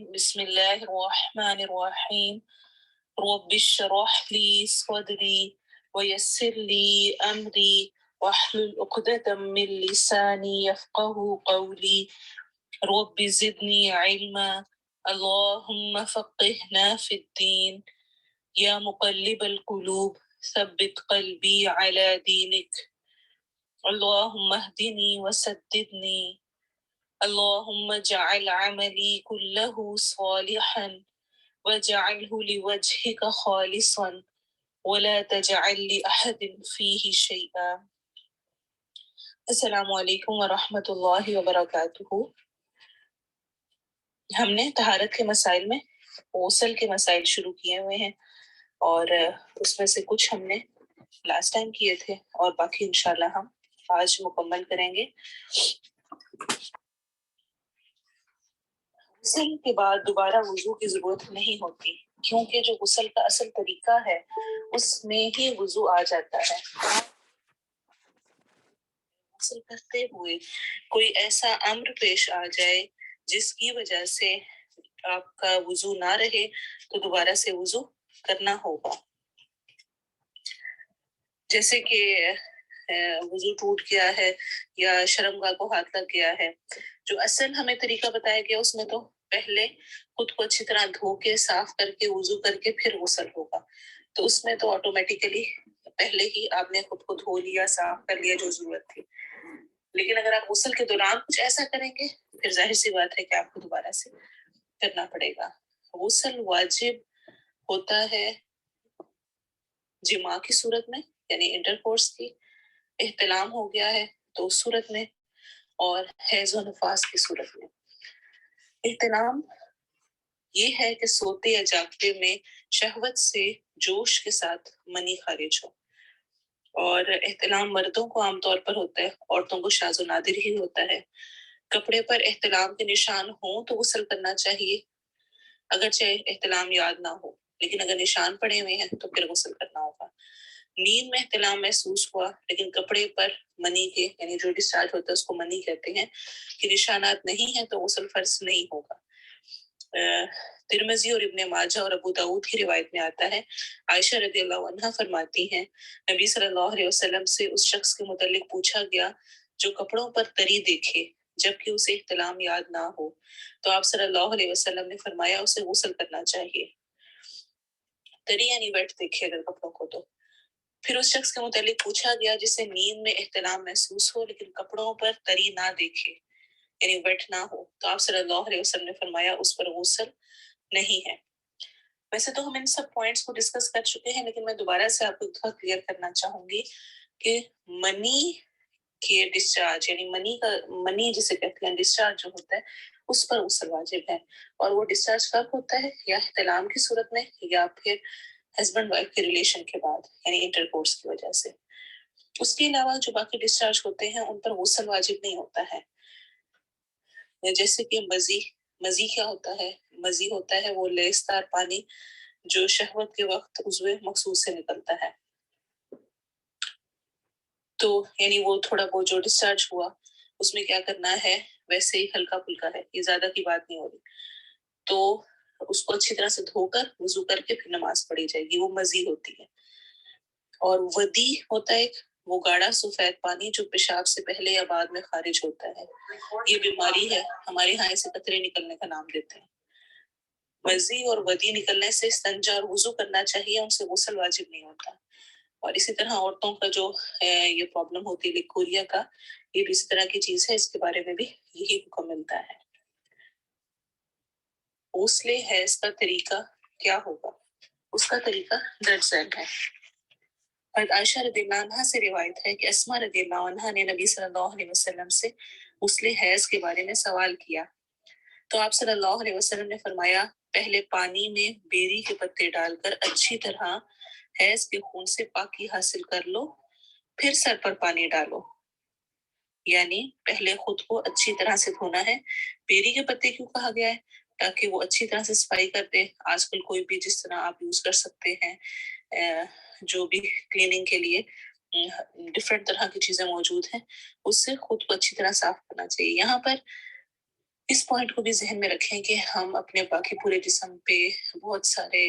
بسم الله الرحمن الرحيم. رب اشرح لي صدري ويسر لي أمري واحلل عقدة من لساني يفقه قولي. رب زدني علما اللهم فقهنا في الدين يا مقلب القلوب ثبت قلبي على دينك. اللهم اهدني وسددني. اللهم اجعل عملي كله صالحا واجعله لوجهك خالصا ولا تجعل لأحد فيه شيئا. السلام علیکم ورحمۃ اللہ وبرکاتہ. ہم نے طہارت کے مسائل میں غسل کے مسائل شروع کیے ہوئے ہیں اور اس میں سے کچھ ہم نے لاسٹ ٹائم کیے تھے اور باقی انشاءاللہ ہم آج مکمل کریں گے. غسل کے بعد دوبارہ وضو کی ضرورت نہیں ہوتی کیونکہ جو غسل کا اصل طریقہ ہے اس میں ہی وضو آ جاتا ہے. غسل کرتے ہوئے کوئی ایسا امر پیش آ جائے جس کی وجہ سے آپ کا وضو نہ رہے تو دوبارہ سے وضو کرنا ہوگا. جیسے کہ وضو ٹوٹ گیا ہے یا شرمگاہ کو ہاتھ لگ گیا ہے. جو اصل ہمیں طریقہ بتایا گیا اس میں تو پہلے خود کو اچھی طرح دھو کے صاف کر کے وضو کر کے پھر غسل ہوگا. تو اس میں تو آٹومیٹیکلی پہلے ہی آپ نے خود کو دھو لیا صاف کر لیا جو ضرورت تھی. لیکن اگر آپ غسل کے دوران کچھ ایسا کریں گے پھر ظاہر سی بات ہے کہ آپ کو دوبارہ سے کرنا پڑے گا. غسل واجب ہوتا ہے جماع کی صورت میں یعنی انٹرکورس کی، احتلام ہو گیا ہے تو اس صورت میں، اور حیض و نفاس کی صورت میں. احتلام یہ ہے کہ سوتے یا جاگتے میں شہوت سے جوش کے ساتھ منی خارج ہو. اور احتلام مردوں کو عام طور پر ہوتا ہے، عورتوں کو شاذ و نادر ہی ہوتا ہے. کپڑے پر احتلام کے نشان ہوں تو غسل کرنا چاہیے اگرچہ احتلام یاد نہ ہو، لیکن اگر نشان پڑے ہوئے ہیں تو پھر غسل کرنا ہوگا. نیند میں احتلام محسوس ہوا لیکن کپڑے پر منی کے یعنی جو ڈسچارج ہوتا ہے اس کو منی کہتے ہیں کہ نشانات نہیں ہیں تو غسل فرض نہیں ہوگا. ترمذی اور ابن ماجہ اور ابو داؤد کی روایت میں آتا ہے، عائشہ رضی اللہ عنہا فرماتی ہیں نبی صلی اللہ علیہ وسلم سے اس شخص کے متعلق پوچھا گیا جو کپڑوں پر تری دیکھے جبکہ اسے احتلام یاد نہ ہو تو آپ صلی اللہ علیہ وسلم نے فرمایا اسے غسل کرنا چاہیے. تری یعنی ویٹ دیکھے اگر کپڑوں کو تو. پھر اس شخص کے متعلق پوچھا گیا جسے نیند میں احتلام محسوس ہو لیکن کپڑوں پر تری نہ دیکھے یعنی ویٹ نہ ہو تو آپ صلی اللہ علیہ وسلم نے فرمایا اس پر غسل نہیں ہے. ویسے تو ہم ان سب پوائنٹس کو ڈسکس کر چکے ہیں لیکن میں دوبارہ سے آپ کو ایک بات کلیئر کرنا چاہوں گی کہ منی کے ڈسچارج یعنی منی جسے کہتے ہیں ڈسچارج جو ہوتا ہے اس پر غسل واجب ہے. اور وہ ڈسچارج کب ہوتا ہے؟ یا احتلام کی صورت میں یا پھر ہسبینڈ وائف کے ریلیشن کے بعد یعنی انٹرکورس کی وجہ سے. اس کے علاوہ جو باقی ڈسچارج ہوتے ہیں ان پر غسل واجب نہیں ہوتا ہے. جیسے کہ مزی کیا ہوتا ہے؟ مزی ہوتا ہے وہ لیسدار پانی جو شہوت کے وقت عضو مخصوص سے نکلتا ہے. تو یعنی وہ تھوڑا بہت جو ڈسچارج ہوا اس میں کیا کرنا ہے، ویسے ہی ہلکا پھلکا ہے، یہ زیادہ کی بات نہیں ہو رہی. تو اس کو اچھی طرح سے دھو کر وضو کر کے پھر نماز پڑھی جائے گی، وہ مزی ہوتی ہے. اور ودی ہوتا ہے وہ گاڑھا سفید پانی جو پیشاب سے پہلے یا بعد میں خارج ہوتا ہے. یہ بیماری ہے، ہمارے یہاں اسے قطرے نکلنے کا نام دیتے ہیں. مزی اور ودی نکلنے سے استنجا اور وضو کرنا چاہیے، ان سے غسل واجب نہیں ہوتا. اور اسی طرح عورتوں کا جو یہ پرابلم ہوتی ہے لیکوریا کا، یہ بھی اسی طرح کی چیز ہے، اس کے بارے میں بھی یہی حکم ملتا ہے. غسل حیض کا طریقہ کیا ہوگا؟ اس کا طریقہ درج ذیل ہے. اور عائشہ رضی اللہ عنہا سے روایت ہے کہ اسماء رضی اللہ عنہا نے نبی صلی اللہ علیہ وسلم سے غسل حیض کے بارے میں سوال کیا تو آپ صلی اللہ علیہ وسلم نے فرمایا پہلے پانی میں بیری کے پتے ڈال کر اچھی طرح حیض کے خون سے پاکی حاصل کر لو، پھر سر پر پانی ڈالو. یعنی پہلے خود کو اچھی طرح سے دھونا ہے. بیری کے پتے کیوں کہا گیا ہے؟ تاکہ وہ اچھی طرح سے صفائی کر دے. آج کل کوئی بھی جس طرح آپ یوز کر سکتے ہیں جو بھی کلیننگ کے لیے ڈفرینٹ طرح کی چیزیں موجود ہیں، اس سے خود کو اچھی طرح صاف کرنا چاہیے. یہاں پر اس پوائنٹ کو بھی ذہن میں رکھیں کہ ہم اپنے باقی پورے جسم پہ بہت سارے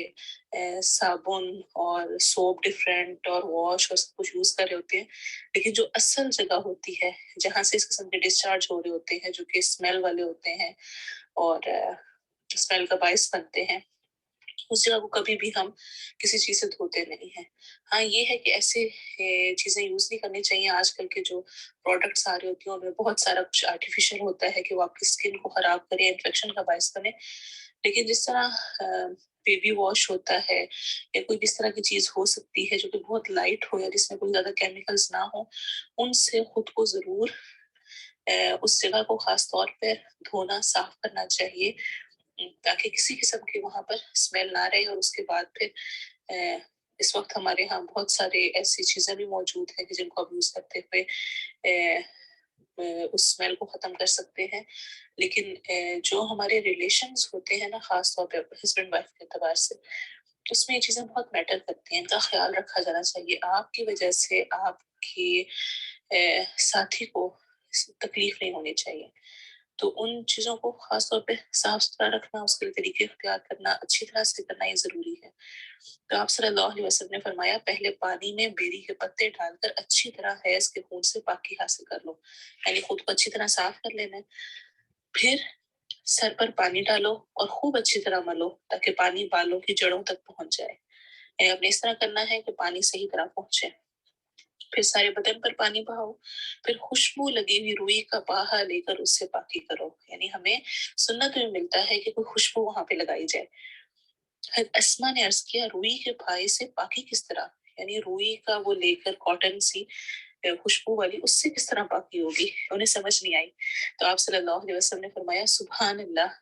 صابن اور سوپ ڈفرینٹ اور واش اور سب کچھ یوز کر رہے ہوتے ہیں، لیکن جو اصل جگہ ہوتی ہے جہاں سے اس قسم کے ڈسچارج ہو رہے ہوتے ہیں جو کہ اسمیل والے ہوتے ہیں اور اسمیل کا باعث بنتے ہیں، اس جگہ کو کبھی بھی ہم کسی چیز سے دھوتے نہیں ہیں۔ ہاں یہ ہے کہ ایسے چیزیں یوز نہیں کرنی چاہیے۔ آج کل کے جو پروڈکٹس آ رہے ہوتے ہیں ان میں بہت سارا کچھ آرٹیفیشل ہوتا ہے کہ وہ آپ کی اسکن کو خراب کرے، انفیکشن کا باعث بنے، لیکن جس طرح بیبی واش ہوتا ہے یا کوئی بھی اس طرح کی چیز ہو سکتی ہے جو کہ بہت لائٹ ہو یا جس میں کوئی زیادہ کیمیکلز نہ ہو، ان سے خود کو ضرور اس جگہ کو خاص طور پہ دھونا، صاف کرنا چاہیے تاکہ کسی قسم کی وہاں پر اسمیل نہ رہے۔ اور اس کے بعد پھر اس وقت ہمارے ہاں بہت سارے ایسی چیزیں بھی موجود ہیں کہ جن کو اب یوز کرتے ہوئے اس اسمیل کو ختم کر سکتے ہیں، لیکن جو ہمارے ریلیشنز ہوتے ہیں نا، خاص طور پہ ہسبینڈ وائف کے اعتبار سے، اس میں یہ چیزیں بہت میٹر کرتی ہیں، ان کا خیال رکھا جانا چاہیے۔ آپ کی وجہ سے آپ کی ساتھی کو تکلیف نہیں ہونی چاہیے، تو ان چیزوں کو خاص طور پہ صاف ستھرا رکھنا، اس کے لیے طریقے اختیار کرنا، اچھی طرح سے کرنا یہ ضروری ہے۔ تو آپ صلی اللہ علیہ وسلم نے فرمایا پہلے پانی میں بیری کے پتے ڈال کر اچھی طرح حیض کے خون سے پاکی حاصل کر لو، یعنی خود کو اچھی طرح صاف کر لینا ہے، پھر سر پر پانی ڈالو اور خوب اچھی طرح ملو تاکہ پانی بالوں کی جڑوں تک پہنچ جائے، یعنی اب اس طرح کرنا ہے کہ پانی صحیح طرح پہنچے، پھر سارے بدن پر پانی بہاؤ، پھر خوشبو لگی ہوئی روئی کا باہا لے کر اس سے پاکی کرو، یعنی ہمیں سنت میں ملتا ہے کہ کوئی خوشبو وہاں پہ لگائی جائے۔ حضرت اسما نے عرض کیا روئی کے پھائے سے پاکی کس طرح، یعنی روئی کا وہ لے کر کاٹن سی خوشبو والی، اس سے کس طرح پاکی ہوگی، انہیں سمجھ نہیں آئی۔ تو آپ صلی اللہ علیہ وسلم نے فرمایا سبحان اللہ،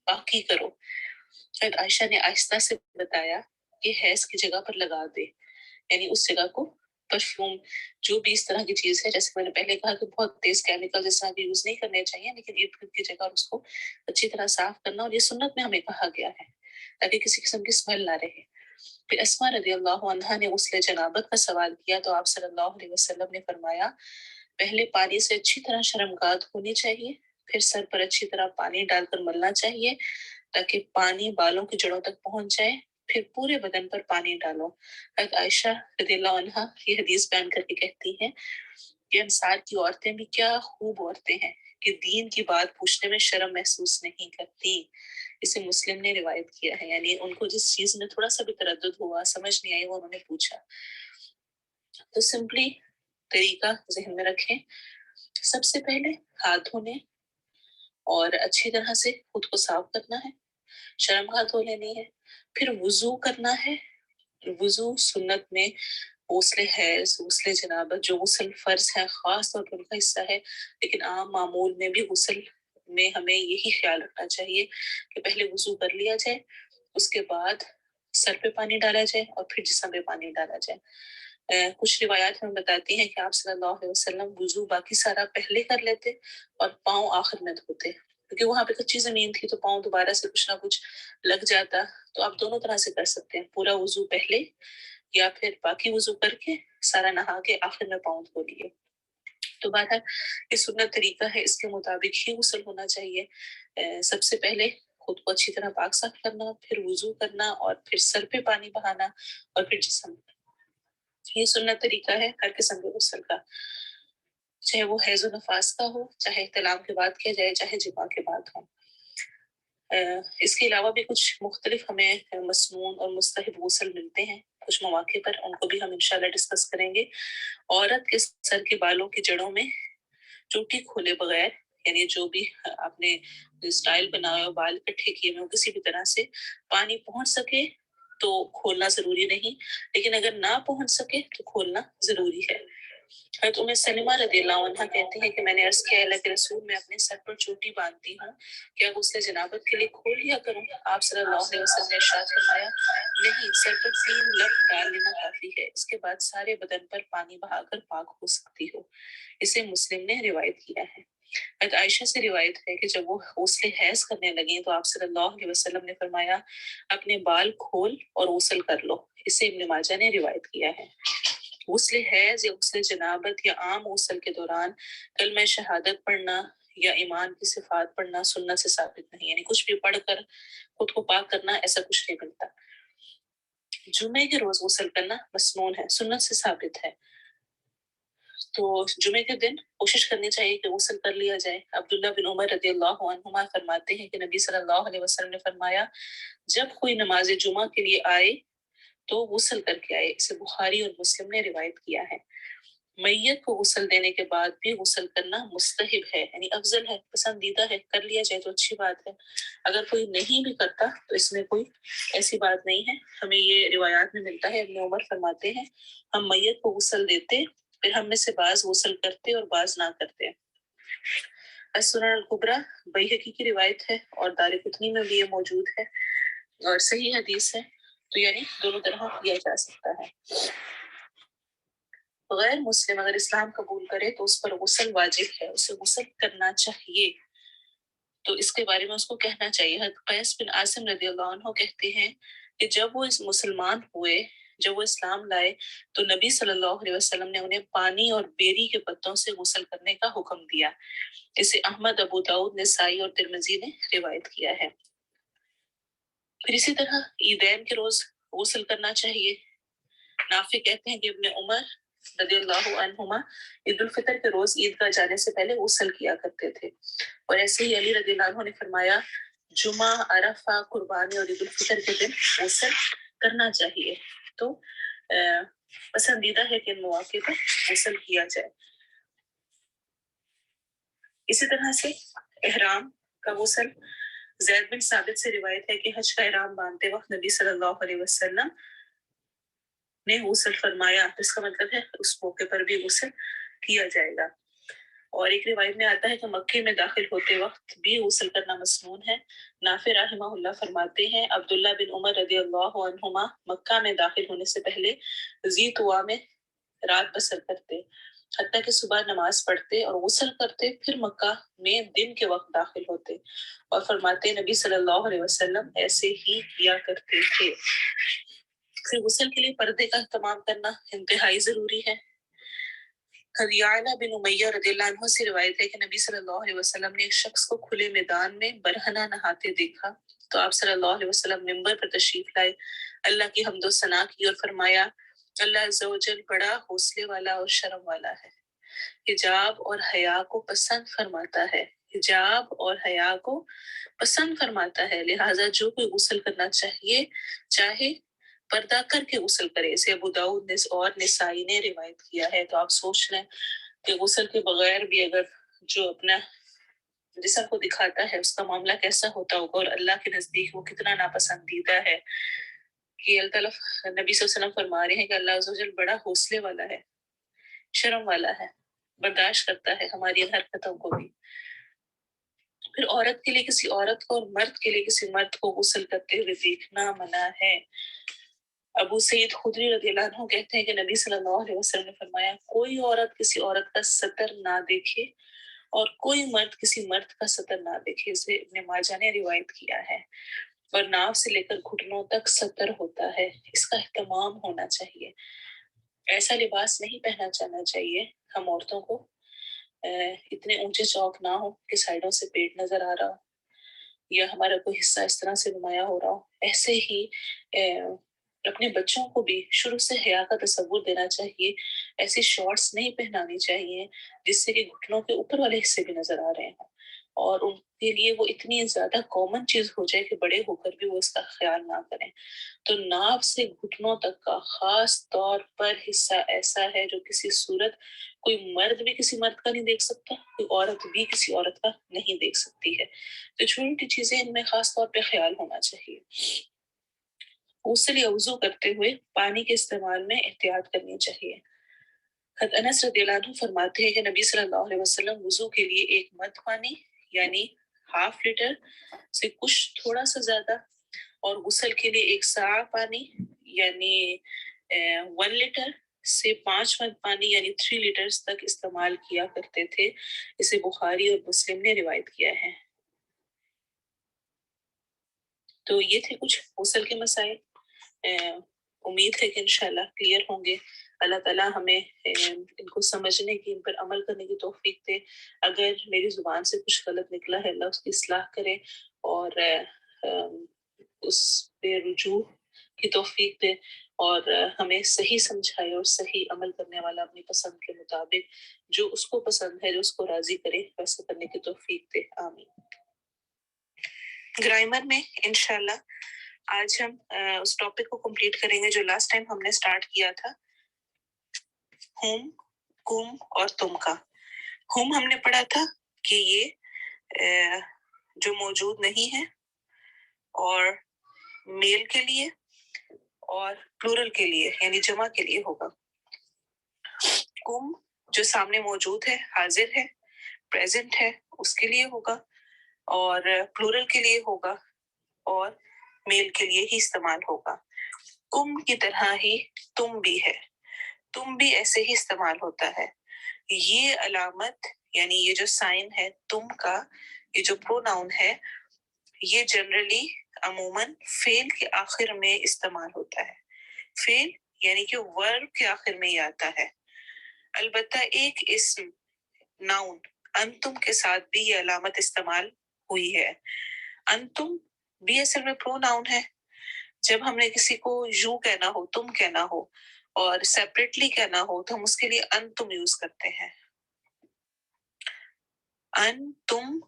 پاکی کرو۔ حضرت عائشہ نے آہستہ سے بتایا کہ حیض کی جگہ پر لگا دے، یعنی اس جگہ کو پرفیوم جو بھی اس طرح کی چیز ہے، جیسے میں نے پہلے کہا کہ بہت تیز کیمیکل اس طرح کے یوز نہیں کرنے چاہیے، لیکن ارد گرد کی جگہ اس کو اچھی طرح صاف کرنا، اور یہ سنت میں ہمیں کہا گیا ہے تاکہ کسی قسم کی اسمیل نہ رہے۔ پھر اسما رضی اللہ عنہا نے غسل جنابت کا سوال کیا تو آپ صلی اللہ علیہ وسلم نے فرمایا پہلے پانی سے اچھی طرح شرمگاہ ہونی چاہیے، پھر سر پر اچھی طرح پانی ڈال کر ملنا چاہیے تاکہ پانی بالوں کی جڑوں تک پہنچ جائے، پھر پورے بدن پر پانی ڈالو۔ حضرت عائشہ رضی اللہ عنہا یہ حدیث بیان کر کے کہتی ہیں کہ انصار کی عورتیں بھی کیا خوب عورتیں ہیں کہ دین کی بات پوچھنے میں شرم محسوس نہیں کرتی، اسے مسلم نے روایت کیا ہے، یعنی ان کو جس چیز میں تھوڑا سا بھی تردد ہوا، سمجھ نہیں آئی، وہ انہوں نے پوچھا۔ تو سمپلی طریقہ ذہن میں رکھیں، سب سے پہلے ہاتھ دھونے اور اچھی طرح سے خود کو صاف کرنا ہے، شرمگاہ دھو لینی ہے، پھر وضو کرنا ہے۔ وضو سنت میں غسل حیض، غسل جنابت، جو غسل فرض ہے خاص طور پر ان کا حصہ ہے، لیکن عام معمول میں بھی غسل میں ہمیں یہی خیال رکھنا چاہیے کہ پہلے وضو کر لیا جائے، اس کے بعد سر پہ پانی ڈالا جائے اور پھر جسم پہ پانی ڈالا جائے۔ کچھ روایات ہمیں بتاتی ہیں کہ آپ صلی اللہ علیہ وسلم وضو باقی سارا پہلے کر لیتے اور پاؤں آخر میں دھوتے، کیونکہ وہاں پہ کچی زمین تھی تو پاؤں دوبارہ سے کچھ نہ کچھ لگ جاتا، تو آپ دونوں طرح سے کر سکتے ہیں، پورا وضو پہلے یا پھر باقی وضو کر کے سارا نہا کے آخر میں پاؤں دھو لیے۔ تو بہرحال یہ سنت طریقہ ہے، اس کے مطابق ہی غسل ہونا چاہیے۔ سب سے پہلے خود کو اچھی طرح پاک صاف کرنا، پھر وضو کرنا اور پھر سر پہ پانی بہانا اور پھر جسم پہ۔ یہ سنت طریقہ ہے ہر قسم کے غسل کا، چاہے وہ حیض و نفاس کا ہو، چاہے احتلام کے بعد کیا جائے، چاہے جماع کے بعد ہو۔ اس کے علاوہ بھی کچھ مختلف ہمیں مسنون اور مستحب غسل ملتے ہیں کچھ مواقع پر، ان کو بھی ہم انشاءاللہ ڈسکس کریں گے۔ عورت کے سر کے بالوں کی جڑوں میں چوٹی کھولے بغیر، یعنی جو بھی آپ نے اسٹائل بنایا ہو، بال اکٹھے کیے ہوئے کسی بھی طرح سے پانی پہنچ سکے تو کھولنا ضروری نہیں، لیکن اگر نہ پہنچ سکے تو کھولنا ضروری ہے۔ حضرت ام سلمہ رضی اللہ عنہا کہتی ہیں کہ میں نے عرض کیا اللہ کے رسول میں اپنے سر پر چوٹی باندھتی ہوں، کیا غسل جنابت کے لیے کھول لیا کروں؟ آپ صلی اللہ علیہ وسلم نے ارشاد فرمایا نہیں، سر پر 3 لفظ ڈال لینا کافی ہے، اس کے بعد سارے بدن پر پانی بہا کر پاک ہو سکتی ہو، اسے مسلم نے روایت کیا ہے۔ حضرت عائشہ سے روایت ہے کہ جب وہ غسل حیض کرنے لگیں تو آپ صلی اللہ علیہ وسلم نے فرمایا اپنے بال کھول اور غسل کر لو، اسے ابن ماجہ نے روایت کیا ہے۔ غسل حیض یا غسل جنابت یا عام غسل کے دوران کلمہ شہادت پڑھنا یا ایمان کی صفات پڑھنا سنت سے ثابت نہیں، یعنی کچھ بھی پڑھ کر خود کو پاک کرنا ایسا کچھ نہیں ملتا۔ جمعے کے روز غسل کرنا مسنون ہے، سنت سے ثابت ہے، تو جمعے کے دن کوشش کرنی چاہیے کہ غسل کر لیا جائے۔ عبداللہ بن عمر رضی اللہ عنہما فرماتے ہیں کہ نبی صلی اللہ علیہ وسلم نے فرمایا جب کوئی نماز جمعہ کے لیے آئے تو غسل کر کے آئے، اسے بخاری اور مسلم نے روایت کیا ہے۔ میت کو غسل دینے کے بعد بھی غسل کرنا مستحب ہے، یعنی افضل ہے، پسندیدہ ہے، کر لیا جائے تو اچھی بات ہے۔ اگر کوئی نہیں بھی کرتا تو اس میں کوئی ایسی بات نہیں ہے۔ ہمیں یہ روایات میں ملتا ہے، ابن عمر فرماتے ہیں ہم میت کو غسل دیتے، پھر ہم میں سے بعض غسل کرتے اور بعض نہ کرتے۔ السنن الکبریٰ بیہقی کی روایت ہے اور دارقطنی میں بھی یہ موجود ہے اور صحیح حدیث ہے، تو یعنی دونوں طرح کیا جا سکتا ہے۔ غیر مسلم اگر اسلام قبول کرے تو اس پر غسل واجب ہے، اسے غسل کرنا چاہیے، تو اس کے بارے میں اس کو کہنا چاہیے۔ حضرت قیس بن عاصم رضی اللہ عنہ کہتے ہیں کہ جب وہ اس مسلمان ہوئے، جب وہ اسلام لائے تو نبی صلی اللہ علیہ وسلم نے انہیں پانی اور بیری کے پتوں سے غسل کرنے کا حکم دیا۔ اسے احمد، ابو داؤد، نسائی اور ترمذی نے روایت کیا ہے۔ پھر اسی طرح عیدین کے روز غسل کرنا چاہیے۔ نافع کہتے ہیں کہ ابن عمر رضی اللہ عنہما عید الفطر کے روز عیدگاہ جانے سے پہلے غسل کیا کرتے تھے، اور ایسے ہی علی رضی اللہ عنہ نے فرمایا جمعہ، عرفہ، قربانی اور عید الفطر کے دن غسل کرنا چاہیے، تو پسندیدہ ہے کہ ان مواقع پر غسل کیا جائے۔ اسی طرح سے احرام کا غسل، زید بن ثابت سے روایت ہے کہ حج کا احرام باندھتے وقت نبی صلی اللہ علیہ وسلم نے غسل فرمایا، اس کا مطلب ہے اس موقع پر بھی غسل کیا جائے گا۔ اور ایک روایت میں آتا ہے کہ مکے میں داخل ہوتے وقت بھی غسل کرنا مسنون ہے۔ نافع رحمہ اللہ فرماتے ہیں عبداللہ بن عمر رضی اللہ عنہما مکہ میں داخل ہونے سے پہلے ذی طویٰ میں رات بسر کرتے، حتیٰ کہ صبح نماز پڑھتے اور غسل کرتے، پھر مکہ میں دن کے وقت داخل ہوتے، اور فرماتے نبی صلی اللہ علیہ وسلم ایسے ہی کیا کرتے تھے۔ پھر غسل کے لیے پردے کا اہتمام کرنا انتہائی ضروری ہے۔ یعلا بن امیہ رضی اللہ عنہ سے روایت ہے کہ نبی صلی اللہ علیہ وسلم نے ایک شخص کو کھلے میدان میں برہنہ نہاتے دیکھا، تو آپ صلی اللہ علیہ وسلم منبر پر تشریف لائے، اللہ کی حمد و ثنا کی اور فرمایا اللہ عز و جل بڑا حوصلے والا اور شرم والا ہے، حجاب اور حیا کو پسند فرماتا ہے، حجاب اور حیا کو پسند فرماتا ہے، لہٰذا جو کوئی غسل کرنا چاہے پردہ کر کے غسل کرے، اسے ابو داؤد اور نسائی نے روایت کیا ہے۔ تو آپ سوچ لیں کہ غسل کے بغیر بھی اگر جو اپنا جسم کو دکھاتا ہے اس کا معاملہ کیسا ہوتا ہوگا، اور اللہ کے نزدیک وہ کتنا ناپسندیدہ ہے، کہ اللہ تعالیٰ نبی صلی اللہ علیہ وسلم فرما رہے ہیں کہ اللہ عز و جل بڑا حوصلے والا ہے، شرم والا ہے، برداشت کرتا ہے ہماری ان حرکتوں کو بھی۔ پھر عورت کے لیے کسی عورت کو اور مرد کے لیے کسی مرد کو غسل کرتے ہوئے دیکھنا منع ہے۔ ابو سعید خدری رضی اللہ عنہ کہتے ہیں کہ نبی صلی اللہ علیہ وسلم نے فرمایا کوئی عورت کسی عورت کا سطر نہ دیکھے اور کوئی مرد کسی مرد کا سطر نہ دیکھے، اسے ابن ماجہ نے روایت کیا ہے۔ اور ناف سے لے کر گھٹنوں تک سطر ہوتا ہے، اس کا اہتمام ہونا چاہیے۔ ایسا لباس نہیں پہنا جانا چاہیے ہم عورتوں کو اتنے اونچے چوک نہ ہو کہ سائڈوں سے پیٹ نظر آ رہا ہو یا ہمارا کوئی حصہ اس طرح سے نمایاں ہو رہا ہو۔ ایسے ہی اپنے بچوں کو بھی شروع سے حیا کا تصور دینا چاہیے، ایسی شارٹس نہیں پہنانی چاہیے جس سے کہ گھٹنوں کے اوپر والے حصے بھی نظر آ رہے ہیں، اور ان کے لیے وہ اتنی زیادہ کامن چیز ہو جائے کہ بڑے ہو کر بھی وہ اس کا خیال نہ کریں۔ تو ناف سے گھٹنوں تک کا خاص طور پر حصہ ایسا ہے جو کسی صورت کوئی مرد بھی کسی مرد کا نہیں دیکھ سکتا، کوئی عورت بھی کسی عورت کا نہیں دیکھ سکتی ہے، تو چھوٹی چیزیں ان میں خاص طور پہ خیال ہونا چاہیے۔ غسل یا وضو کرتے ہوئے پانی کے استعمال میں احتیاط کرنی چاہیے۔ حضرت انس رضی اللہ عنہ فرماتے ہیں کہ نبی صلی اللہ علیہ وسلم وضو کے لیے ایک مد پانی یعنی 1/2 لیٹر سے کچھ تھوڑا سا زیادہ، اور غسل کے لیے 1 ساع پانی یعنی 1 لیٹر سے 5 مد پانی یعنی 3 لیٹرز تک استعمال کیا کرتے تھے، اسے بخاری اور مسلم نے روایت کیا ہے۔ تو یہ تھے کچھ غسل کے مسائل۔ امید ہے کہ انشاءاللہ کلیئر ہوں گے. اللہ تعالیٰ ہمیں ان کو سمجھنے کی، ان پر عمل کرنے کی توفیق دے. اگر میری زبان سے کچھ غلط نکلا ہے اللہ اس کی اصلاح کرے اور اس پہ رجوع کی توفیق دے اور ہمیں صحیح سمجھائے اور صحیح عمل کرنے والا اپنی پسند کے مطابق جو اس کو پسند ہے، جو اس کو راضی کرے ویسے کرنے کی توفیق دے. آمین. گرامر میں انشاءاللہ آج ہم اس ٹاپک کو کمپلیٹ کریں گے جو لاسٹ ٹائم ہم نے سٹارٹ کیا تھا، ہوم، کم اور تم کا. ہوم ہم نے پڑھا تھا کہ یہ جو موجود نہیں ہے اور میل کے لیے اور پلورل کے لیے یعنی جمع کے لیے ہوگا. کم جو سامنے موجود ہے، حاضر ہے، پریزنٹ ہے، اس کے لیے ہوگا، اور پلورل کے لیے ہوگا اور میل کے لیے ہی استعمال ہوگا. کم کی طرح ہی تم بھی ہے، تم بھی ایسے ہی استعمال ہوتا ہے. یہ علامت یعنی یہ جو سائن ہے تم کا، یہ جو پروناؤن ہے، یہ جنرلی عموماً فعل کے آخر میں استعمال ہوتا ہے. فعل یعنی کہ ورب کے آخر میں ہی آتا ہے. البتہ ایک اسم ناؤن انتم کے ساتھ بھی یہ علامت استعمال ہوئی ہے. انتم بھی اصل میں پروناؤن ہے. جب ہم نے کسی کو یو کہنا ہو، تم کہنا ہو اور سیپریٹلی کہنا ہو تو ہم اس کے لیے انتم یوز کرتے ہیں. انتم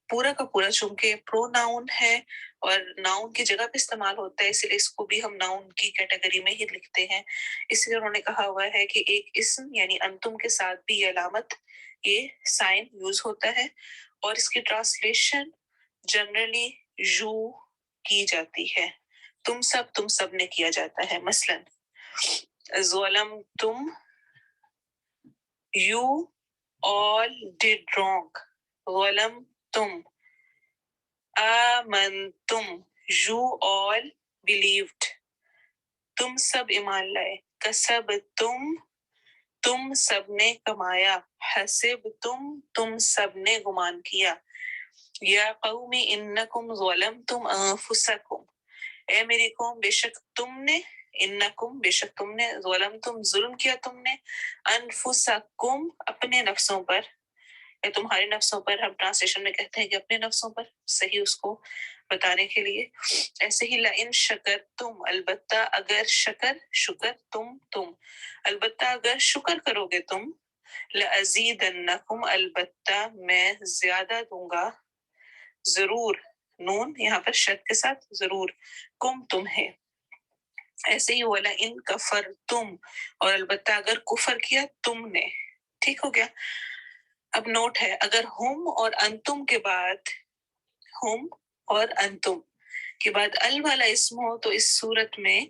پورا کا پورا چونکہ پروناؤن ہے اور ناؤن کی جگہ پہ استعمال ہوتا ہے، اس لیے اس کو بھی ہم ناؤن کی کیٹیگری میں ہی لکھتے ہیں. اس لیے انہوں نے کہا ہوا ہے کہ ایک اسم یعنی انتم کے ساتھ بھی یہ علامت، یہ سائن یوز ہوتا ہے اور اس کی ٹرانسلیشن جنرلی یو کی جاتی ہے. تم سب نے کیا جاتا ہے. مثلاً ظلمتم، you all did wrong. ظلمتم. آمنتم، you all believed. تم سب ایمان لائے. کسبتم، تم سب نے کمایا. حسبتم، تم سب نے گمان کیا. یا قوم انکم ظلمتم انفسکم، اے میری قوم بے شک تم نے، انکم بے شک تم نے، ظلمتم ظلم کیا تم نے، انفسکم اپنے نفسوں پر، یا تمہارے نفسوں پر. ہم ٹرانسلیشن میں کہتے ہیں کہ اپنے نفسوں پر، صحیح اس کو بتانے کے لیے. ایسے ہی لئن شکرتم، البتہ اگر شکر تم البتہ اگر شکر کرو گے تم، لأزیدنکم البتہ میں زیادہ دوں گا، ضرور، نون یہاں پر شد کے ساتھ، ضرور، کم تمہیں. ایسے ہی وَلَئِن كَفَرْتُمْ، اور البتہ اگر کفر کیا تم نے. ٹھیک ہو گیا. اب نوٹ ہے، اگر ہم اور انتم کے بعد، ہم اور انتم کے بعد ال والا اسم ہو تو اس صورت میں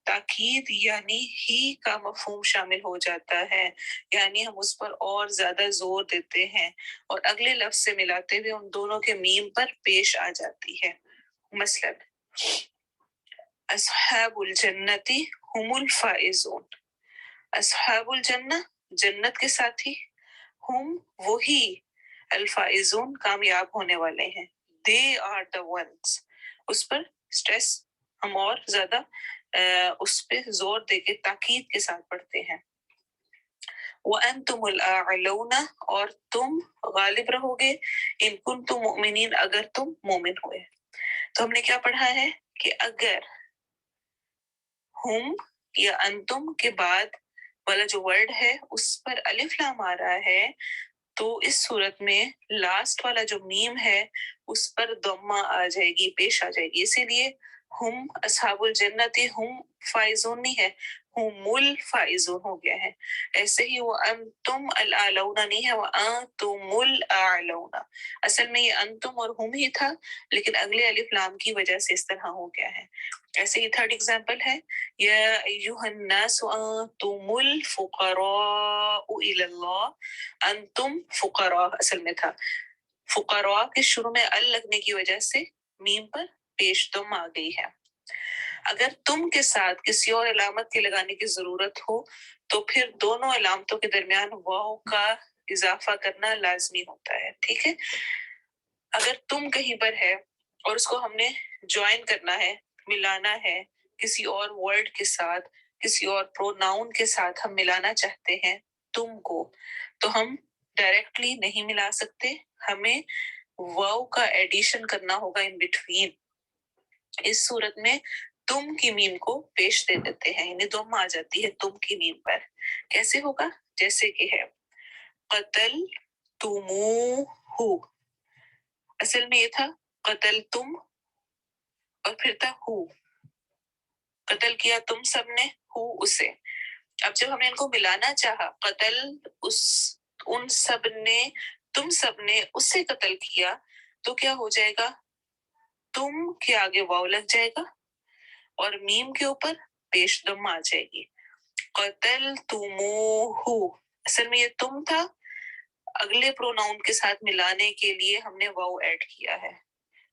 تاکید یعنی ہی کا مفہوم شامل ہو جاتا ہے، یعنی ہم اس پر اور زیادہ زور دیتے ہیں اور اگلے لفظ سے ملاتے ہوئے ان دونوں کے میم پر پیش آ جاتی ہے. مثلا اصحاب الجنتی هم الفائزون، اصحاب الجنہ جنت کے ساتھی، ہم وہی، الفائزون کامیاب ہونے والے ہیں. they are the ones، اس پر سٹریس ہم اور زیادہ اس پہ زور دے کے تاکید کے ساتھ پڑھتے ہیں. وَأَنْتُمُ الْأَعْلَوْنَ، اور تم غالب رہو گے، ان کنتم مؤمنین اگر تم مومن ہوئے. تو ہم نے کیا پڑھا ہے کہ اگر ہم یا انتم کے بعد والا جو ورڈ ہے اس پر الف لام آ رہا ہے تو اس صورت میں لاسٹ والا جو میم ہے اس پر ضمہ آ جائے گی، پیش آ جائے گی. اسی لیے ہم اصحاب الجنت، ہم فائزون نہیں ہے، ہم الفائزون ہو گیا ہے. ایسے ہی وہ انتم الاعلون نہیں ہے، وہ انتم الاعلون. اصل میں یہ انتم اور ہم ہی تھا لیکن اگلے الف لام کی وجہ سے اس طرح ہو گیا ہے. ایسے ہی تھرڈ ایگزامپل ہے یا ایھا الناس انتم الفقراء الی اللہ، انتم فقراء اصل میں تھا، فقراء کے شروع میں ال لگنے کی وجہ سے میم پر پیش دم آ گئی ہے. اگر تم کے ساتھ کسی اور علامت کے لگانے کی ضرورت ہو تو پھر دونوں علامتوں کے درمیان واو کا اضافہ کرنا لازمی ہوتا ہے. ٹھیک ہے، اگر تم کہیں پر ہے اور اس کو ہم نے جوائن کرنا ہے، ملانا ہے کسی اور ورڈ کے ساتھ کسی اور پروناؤن کے ساتھ ہم ملانا چاہتے ہیں تم کو، تو ہم ڈائریکٹلی نہیں ملا سکتے، ہمیں واو کا ایڈیشن کرنا ہوگا ان بٹوین۔ اس صورت میں تم کی میم کو پیش دے دیتے ہیں، یعنی دم آ جاتی ہے تم کی میم پر۔ کیسے ہوگا؟ جیسے کہ ہے قتل تموہ، اصل میں یہ تھا قتل تم اور پھر تھا ہو، قتل کیا تم سب نے ہو اسے۔ اب جب ہم نے ان کو ملانا چاہا، قتل ان سب نے، تم سب نے اسے قتل کیا، تو کیا ہو جائے گا؟ تم کے آگے واو لگ جائے گا اور میم کے اوپر پیش دم آ جائے گی۔ قتل تموہ، اصل میں یہ تم تھا، اگلے پروناؤن کے ساتھ ملانے کے لیے ہم نے واو ایڈ کیا ہے۔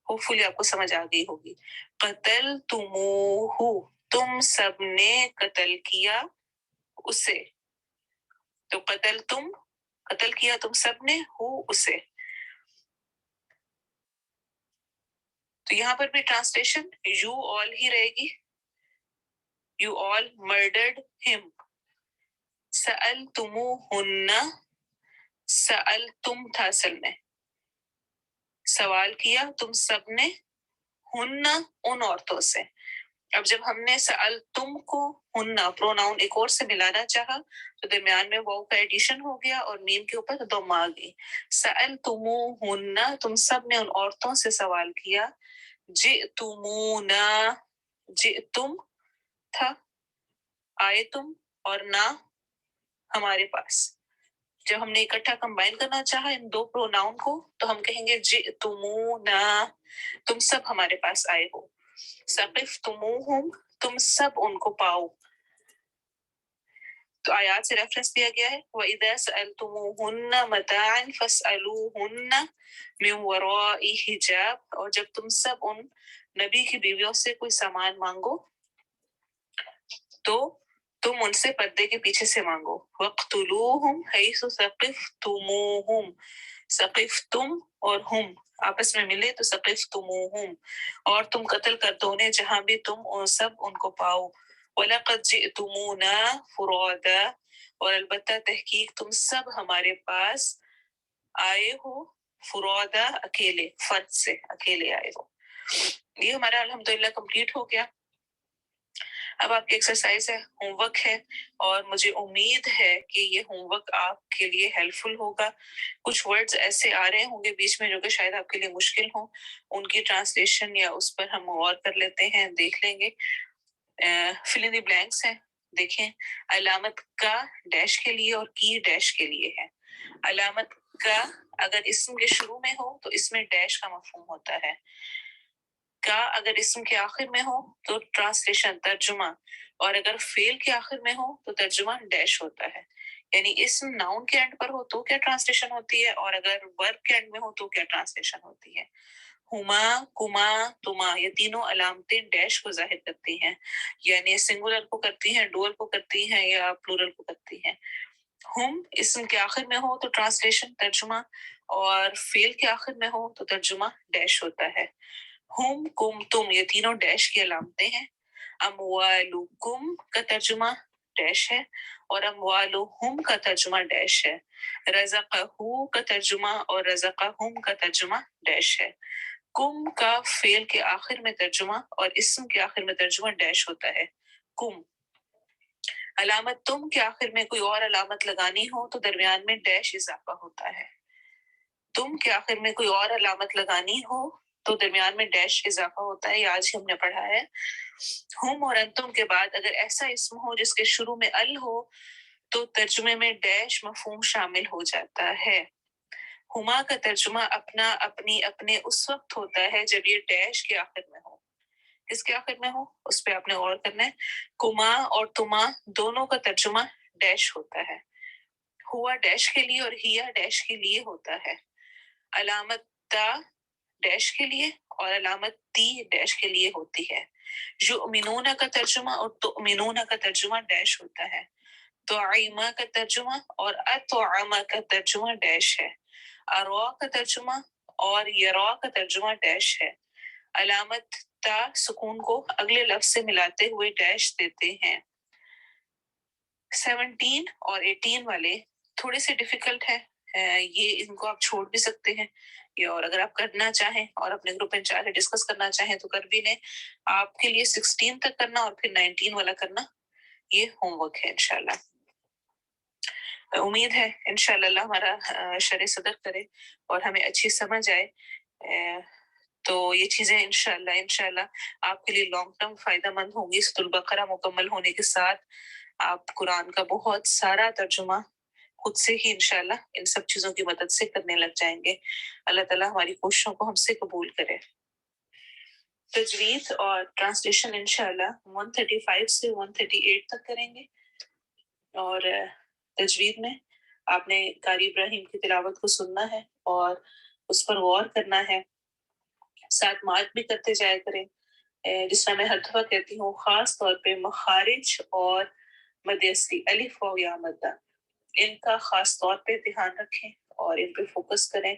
ہوپ فلی آپ کو سمجھ آ گئی ہوگی۔ قتل تموہ، تم سب نے قتل کیا اسے، تو قتل تم، قتل کیا تم سب نے ہو اسے۔ تو یہاں پر بھی ٹرانسلیشن یو آل ہی رہے گی، یو آل مرڈرڈ ہم۔ سألتموہن، سألتم تھا اصل میں، سوال کیا تم سب نے، ہن ان عورتوں سے۔ اب جب ہم نے سألتم کو ہن پروناؤن ایک اور سے ملانا چاہا تو درمیان میں واو کا ایڈیشن ہو گیا اور میم کے اوپر دم آ گئی۔ سألتموہن، تم سب نے ان عورتوں سے سوال کیا۔ جئتمونا، جئتم تھا، آئے تم، اور نہ ہمارے پاس۔ جب ہم نے اکٹھا کمبائن کرنا چاہا ان دو پروناؤن کو تو ہم کہیں گے جئتمونا، تم سب ہمارے پاس آئے ہو۔ ثقفتموہم، تم سب ان کو پاؤ۔ تو آیات سے ریفرنس دیا گیا ہے وَإِذَا سَأَلْتُمُوهُنَّ مَتَاعًا فَاسْأَلُوهُنَّ مِنْ وَرَاءِ حِجَابٍ، اور جب تم سب ان نبی کی بیویوں سے کوئی سامان مانگو تو تم ان سے پردے کے پیچھے سے مانگو۔ وَاقْتُلُوهُمْ حَيْثُ ثَقِفْتُمُوهُمْ، ثقفتم اور ہم آپس میں ملے تو ثقفتموہم، اور تم قتل کر دو انہیں جہاں بھی تم سب ان کو پاؤ۔ وَلَقَدْ جِئْتُمُونَا فُرَادًا، اور البتہ تحقیق تم سب ہمارے پاس آئے ہو، فرادا اکیلے، فرد سے اکیلے آئے ہو۔ یہ ہمارا الحمدللہ کمپلیٹ ہو گیا۔ اب آپ کی ایکسرسائز ہے، ہوم ورک ہے، اور مجھے امید ہے کہ یہ ہوم ورک آپ کے لیے ہیلپ فل ہوگا۔ کچھ ورڈز ایسے آ رہے ہوں گے بیچ میں جو کہ شاید آپ کے لیے مشکل ہوں، ان کی ٹرانسلیشن یا اس پر ہم غور کر لیتے ہیں، دیکھ لیں گے۔ فل ان دی بلینکس ہیں، دیکھیں علامت کا ڈیش کے لیے اور کی ڈیش کے لیے ہے۔ علامت کا اگر اسم کے شروع میں ہو تو اس میں ڈیش کا مفہوم ہوتا ہے، کا اگر اسم کے آخر میں ہو تو ٹرانسلیشن ترجمہ، اور اگر فعل کے آخر میں ہو تو ترجمہ ڈیش ہوتا ہے۔ یعنی اسم ناؤن کے اینڈ پر ہو تو کیا ٹرانسلیشن ہوتی ہے، اور اگر ورب کے اینڈ میں ہو تو کیا ٹرانسلیشن ہوتی ہے۔ ہما، کما، تما، یہ تینوں علامتیں ڈیش کو ظاہر کرتی ہیں، یعنی سنگولر کو کرتی ہیں، ڈوئل کو کرتی ہیں، یا پلورل کو کرتی ہیں۔ ہم اسم کے آخر میں ہو تو ٹرانسلیشن ترجمہ، اور فعل کے آخر میں ہو تو ترجمہ ڈیش ہوتا ہے۔ ہم، کم، تم، یہ تینوں ڈیش کی علامتیں ہیں۔ اموالکم کا ترجمہ ڈیش ہے اور اموالہم کا ترجمہ ڈیش ہے۔ رزقہ کا ترجمہ اور رزقہم کا ترجمہ ڈیش ہے۔ کم کا فعل کے آخر میں ترجمہ اور اسم کے آخر میں ترجمہ ڈیش ہوتا ہے، کم۔ علامت تم کے آخر میں کوئی اور علامت لگانی ہو تو درمیان میں ڈیش اضافہ ہوتا ہے۔ تم کے آخر میں کوئی اور علامت لگانی ہو تو درمیان میں ڈیش اضافہ ہوتا ہے، یہ آج ہم نے پڑھا ہے۔ ہم اور انتم کے بعد اگر ایسا اسم ہو جس کے شروع میں ال ہو تو ترجمے میں ڈیش مفہوم شامل ہو جاتا ہے۔ ہما کا ترجمہ اپنا، اپنی، اپنے اس وقت ہوتا ہے جب یہ ڈیش کے آخر میں ہو۔ کس کے آخر میں ہو اس پہ آپ نے غور کرنا ہے۔ کما اور تما دونوں کا ترجمہ ڈیش ہوتا ہے، ہوا ڈیش کے لیے اور ہیا ڈیش کے لیے ہوتا ہے۔ علامت تا ڈیش کے لیے اور علامت تی ڈیش کے لیے ہوتی ہے۔ یؤمنون کا ترجمہ اور تؤمنون کا ترجمہ ڈیش ہوتا ہے۔ طعیمہ کا ترجمہ اور اطعمہ کا ترجمہ ڈیش ہے۔ اروا کا ترجمہ اور یرا کا ترجمہ ڈیش ہے۔ علامت تا سکون کو اگلے لفظ سے ملاتے ہوئے ڈیش دیتے ہیں۔ 17 اور 18 والے تھوڑے سے ڈیفیکلٹ ہے، یہ ان کو آپ چھوڑ بھی سکتے ہیں، اور اگر آپ کرنا چاہیں اور اپنے گروپ میں چاہے ڈسکس کرنا چاہیں تو کر بھی لیں۔ آپ کے لیے 16 تک کرنا اور پھر 19 والا کرنا یہ ہوم ورک ہے انشاءاللہ۔ امید ہے انشاءاللہ اللہ ہمارا شرع صدر کرے اور ہمیں اچھی سمجھ آئے، تو یہ چیزیں انشاءاللہ آپ کے لیے لانگ ٹرم فائدہ مند ہوں گی۔ سورۃ البقرہ مکمل ہونے کے ساتھ آپ قرآن کا بہت سارا ترجمہ خود سے ہی انشاءاللہ ان سب چیزوں کی مدد سے کرنے لگ جائیں گے۔ اللہ تعالیٰ ہماری کوششوں کو ہم سے قبول کرے۔ تجوید اور ٹرانسلیشن انشاءاللہ 135 سے 138 تک کریں گے، اور تجوید میں آپ نے قاری ابراہیم کی تلاوت کو سننا ہے اور اس پر غور کرنا ہے، ساتھ مارک بھی کرتے جایا کریں۔ جس طرح میں ہر دفعہ کہتی ہوں، خاص طور پہ مخارج اور مد اصلی الف واو یا مدہ، ان کا خاص طور پہ دھیان رکھیں اور ان پہ فوکس کریں۔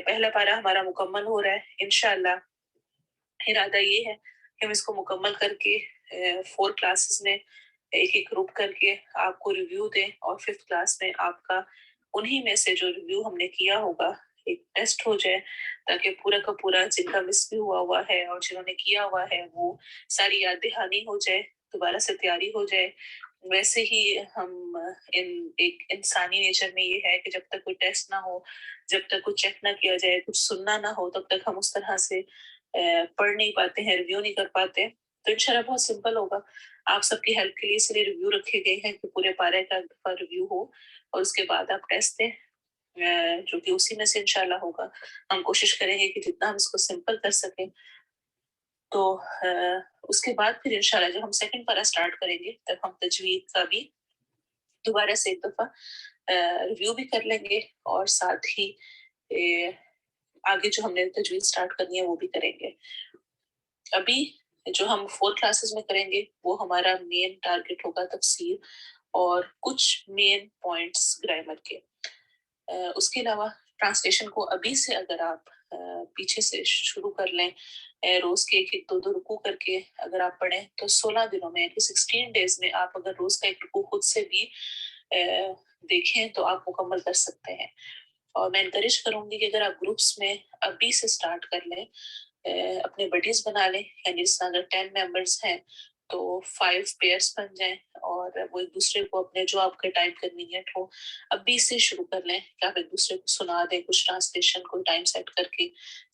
پہلا پارہ ہمارا مکمل ہو رہا ہے انشاءاللہ، ارادہ یہ ہے کہ ہم اس کو مکمل کر کے 4 کلاسز میں ایک ایک گروپ کر کے آپ کو ریویو دیں، اور 5th کلاس میں آپ کا انہی میں سے جو ریویو ہم نے کیا ہوگا ایک ٹیسٹ ہو جائے، تاکہ پورا کا پورا جن کا مس بھی ہوا ہے اور جنہوں نے کیا ہوا ہے وہ ساری یاد دہانی ہو جائے، دوبارہ سے تیاری ہو جائے۔ ویسے ہی ہم ایک انسانی نیچر میں یہ ہے کہ جب تک کوئی ٹیسٹ نہ ہو، جب تک کچھ چیک نہ کیا جائے، کچھ سننا نہ ہو، تب تک ہم اس طرح سے پڑھ نہیں پاتے ہیں، ریویو نہیں کر پاتے۔ تو انشاءاللہ بہت سمپل ہوگا، آپ سب کی ہیلپ کے لیے اس لیے ریویو رکھے گئے ہیں کہ پورے پارے کا ریویو ہو اور اس کے بعد آپ ٹیسٹ دیں، جو کہ اسی میں سے انشاءاللہ ہوگا۔ ہم کوشش کریں گے کہ جتنا ہم اس کو سمپل کر سکیں۔ تو اس کے بعد پھر انشاءاللہ جب ہم 2nd پارہ سٹارٹ کریں گے تب ہم تجوید کا بھی دوبارہ سے ایک دفعہ ریویو بھی کر لیں گے، اور ساتھ ہی آگے جو ہم نے تجوید سٹارٹ کرنی ہے وہ بھی کریں گے۔ ابھی جو ہم 4 کلاسز میں کریں گے وہ ہمارا مین ٹارگٹ ہوگا تفسیر اور کچھ مین پوائنٹس گرامر کے۔ اس کے علاوہ ٹرانسلیشن کو ابھی سے اگر آپ پیچھے سے شروع کر لیں، روز کے ایک 2 رکوع کر کے اگر آپ پڑھیں تو 16 دنوں میں یعنی 16 ڈیز میں آپ اگر روز کا ایک رکوع خود سے بھی دیکھیں تو آپ مکمل کر سکتے ہیں۔ اور میں انکریج کروں گی کہ اگر آپ گروپس میں ابھی سے سٹارٹ کر لیں، اپنے بڈیز بنا لیں، یعنی جس طرح اگر 10 ممبرز ہیں تو 5 پیئرس بن جائیں، اور وہ ایک دوسرے کو اپنے جو آپ کے ٹائم کنوینئنٹ ہو ابھی سے شروع کر لیں کہ آپ ایک دوسرے کو سنا دیں کچھ ٹرانسلیشن کو ٹائم سیٹ کر کے،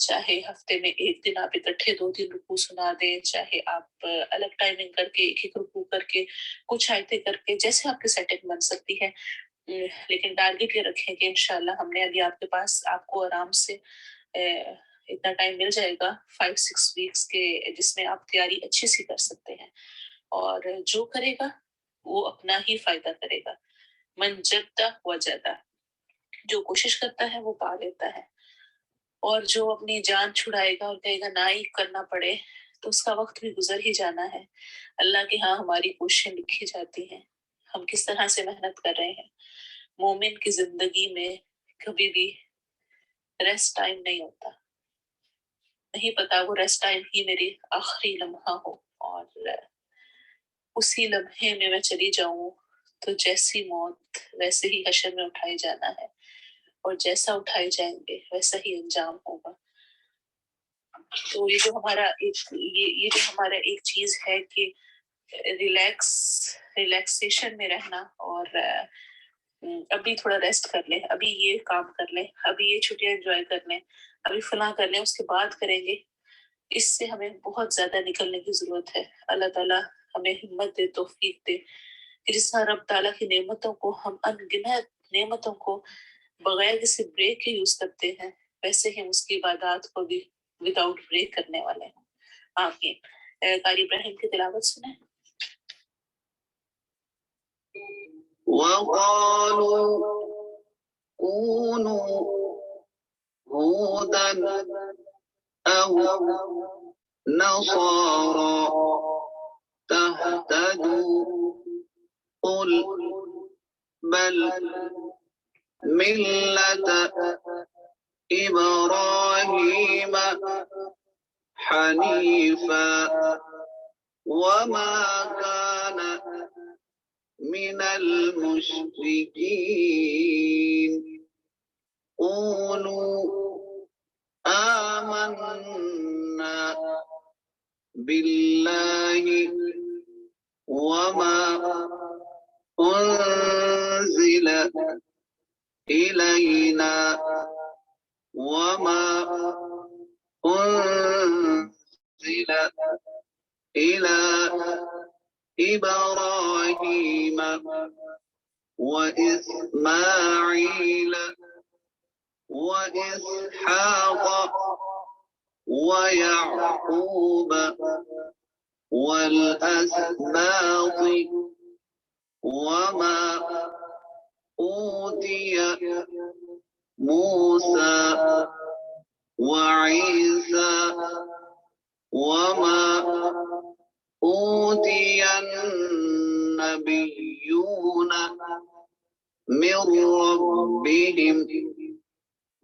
چاہے ہفتے میں ایک دن آپ اکٹھے 2-3 رکوع سنا دیں، چاہے آپ الگ ٹائمنگ کر کے ایک رکوع کر کے کچھ آیتیں کر کے، جیسے آپ کی سیٹنگ بن سکتی ہے۔ لیکن ٹارگٹ یہ رکھیں کہ انشاءاللہ ہم نے ابھی آپ کے پاس آپ کو آرام سے اتنا ٹائم مل جائے گا 5-6 ویکس کے، جس میں آپ تیاری اچھی سی کر سکتے ہیں، اور جو کرے گا وہ اپنا ہی فائدہ کرے گا۔ من جدہ وجدہ، جو کوشش کرتا ہے وہ پا لیتا ہے، اور جو اپنی جان چھڑائے گا اور کہے گا نہ ہی کرنا پڑے تو اس کا وقت بھی گزر ہی جانا ہے۔ اللہ کے ہاں ہماری کوششیں لکھی جاتی ہیں، ہم کس طرح سے محنت کر رہے ہیں۔ مومن کی زندگی میں کبھی بھی ریسٹ ٹائم نہیں ہوتا، نہیں پتا وہ ریسٹ ٹائم ہی میری آخری لمحہ ہو، اور اسی لمحے میں میں چلی جاؤں تو جیسی موت ویسے ہی حشر میں اٹھائے جانا ہے، اور جیسا اٹھائے جائیں گے ویسا ہی انجام ہوگا۔ تو یہ جو ہمارا ایک چیز ہے کہ ریلیکسیشن میں رہنا، اور ابھی تھوڑا ریسٹ کر لیں، ابھی یہ کام کر لیں، ابھی یہ چھٹیاں انجوائے کر لیں، ابھی فلاں کر لیں، اس کے بعد کریں گے، اس سے ہمیں بہت زیادہ نکلنے کی ضرورت ہے۔ اللہ تعالیٰ ہمیں ہمت دے، توفیق دے کہ جس طرح رب تعالیٰ کی نعمتوں کو ہم انگنت نعمتوں کو بغیر کسی بریک کے یوز کرتے ہیں، ویسے ہی ہم اس کی عبادات کو بھی وداؤٹ بریک کرنے والے ہیں۔ آمین۔ قاری ابراہیم کی تلاوت سنیں۔ وَقَالُوا كُونُوا هُودًا أَوْ نَصَارَىٰ تَهْتَدُوا قُلْ بَلْ مِلَّةَ إِبْرَاهِيمَ حَنِيفًا وَمَا كَانَ من المشركين قولوا آمنا بالله وما أنزل إلينا وما أنزل إلى إبراهيم وإسماعيل وإسحاق ويعقوب والأسباط وما أوتي موسى وعيسى وما أوتي النبيون من ربهم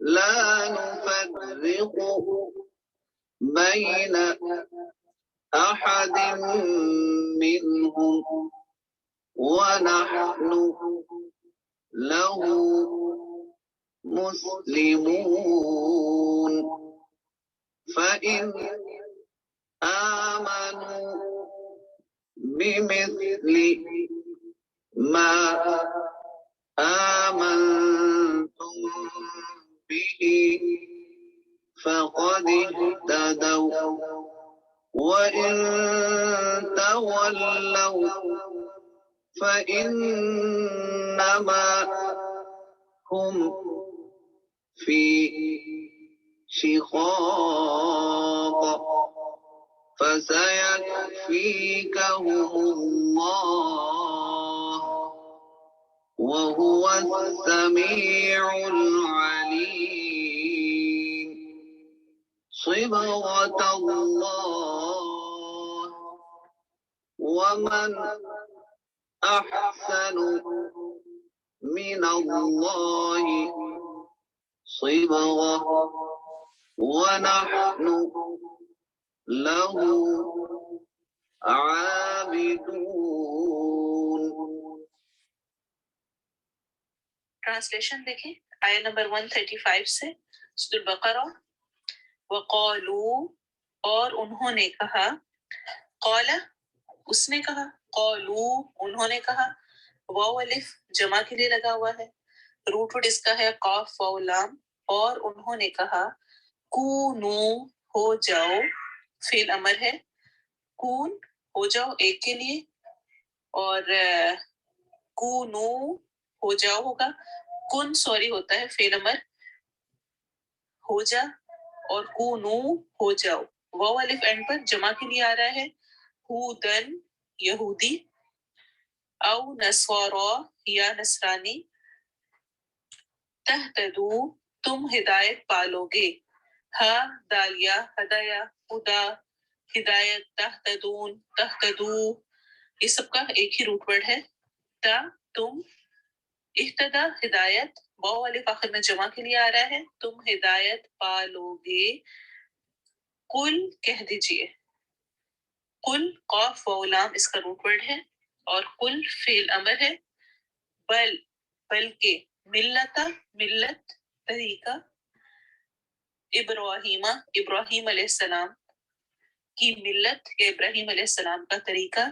لا نفرق بين أحد منهم ونحن له مسلمون فإن آمنوا بمثل ما آمنتم به فقد اهتدوا وإن تولوا فإنما هم في شقاق فسيكفيكهم الله وهو السميع العليم صبغة الله ومن أحسن من الله صبغة ونحن له عابدون. ٹرانسلیشن دیکھیں آیت نمبر 135 سے سورۃ البقرہ. وقالوا اور انہوں نے کہا، قال اس نے کہا، قالوا انہوں نے کہا، واو الف جمع کے لیے لگا ہوا ہے، روٹ ورڈ اس کا ہے قاف واو لام، اور انہوں نے کہا، کونو ہو جاؤ، فعل امر ہے، کون ہو جاؤ ایک کے لیے، اور کونو ہو جاؤ ہوگا، کن سوری ہوتا ہے فعل امر ہو جا، اور کونو ہو جاؤ، واو الف اینڈ پر جمع کے لیے آ رہا ہے، ہودن یہودی، او نصارا یا نصرانی، تہتدو تم ہدایت پالو گے، ہا دالیا ہدایا، ہدا ہدایت، تہتدون تہتدو، یہ سب کا ایک ہی روٹ ورڈ ہے، تا تم، اہتدا ہدایت، واو الف آخر میں جمع کے لیے آ رہا ہے، تم ہدایت پالو گے، قل کہہ دیجئے، قل قاف واو لام اس کا روٹ ورڈ ہے، اور قل فعل امر ہے، بل بلکہ، ملتا ملت طریقہ، ابراہیم ابراہیم علیہ السلام کی ملت یا ابراہیم علیہ السلام کا طریقہ،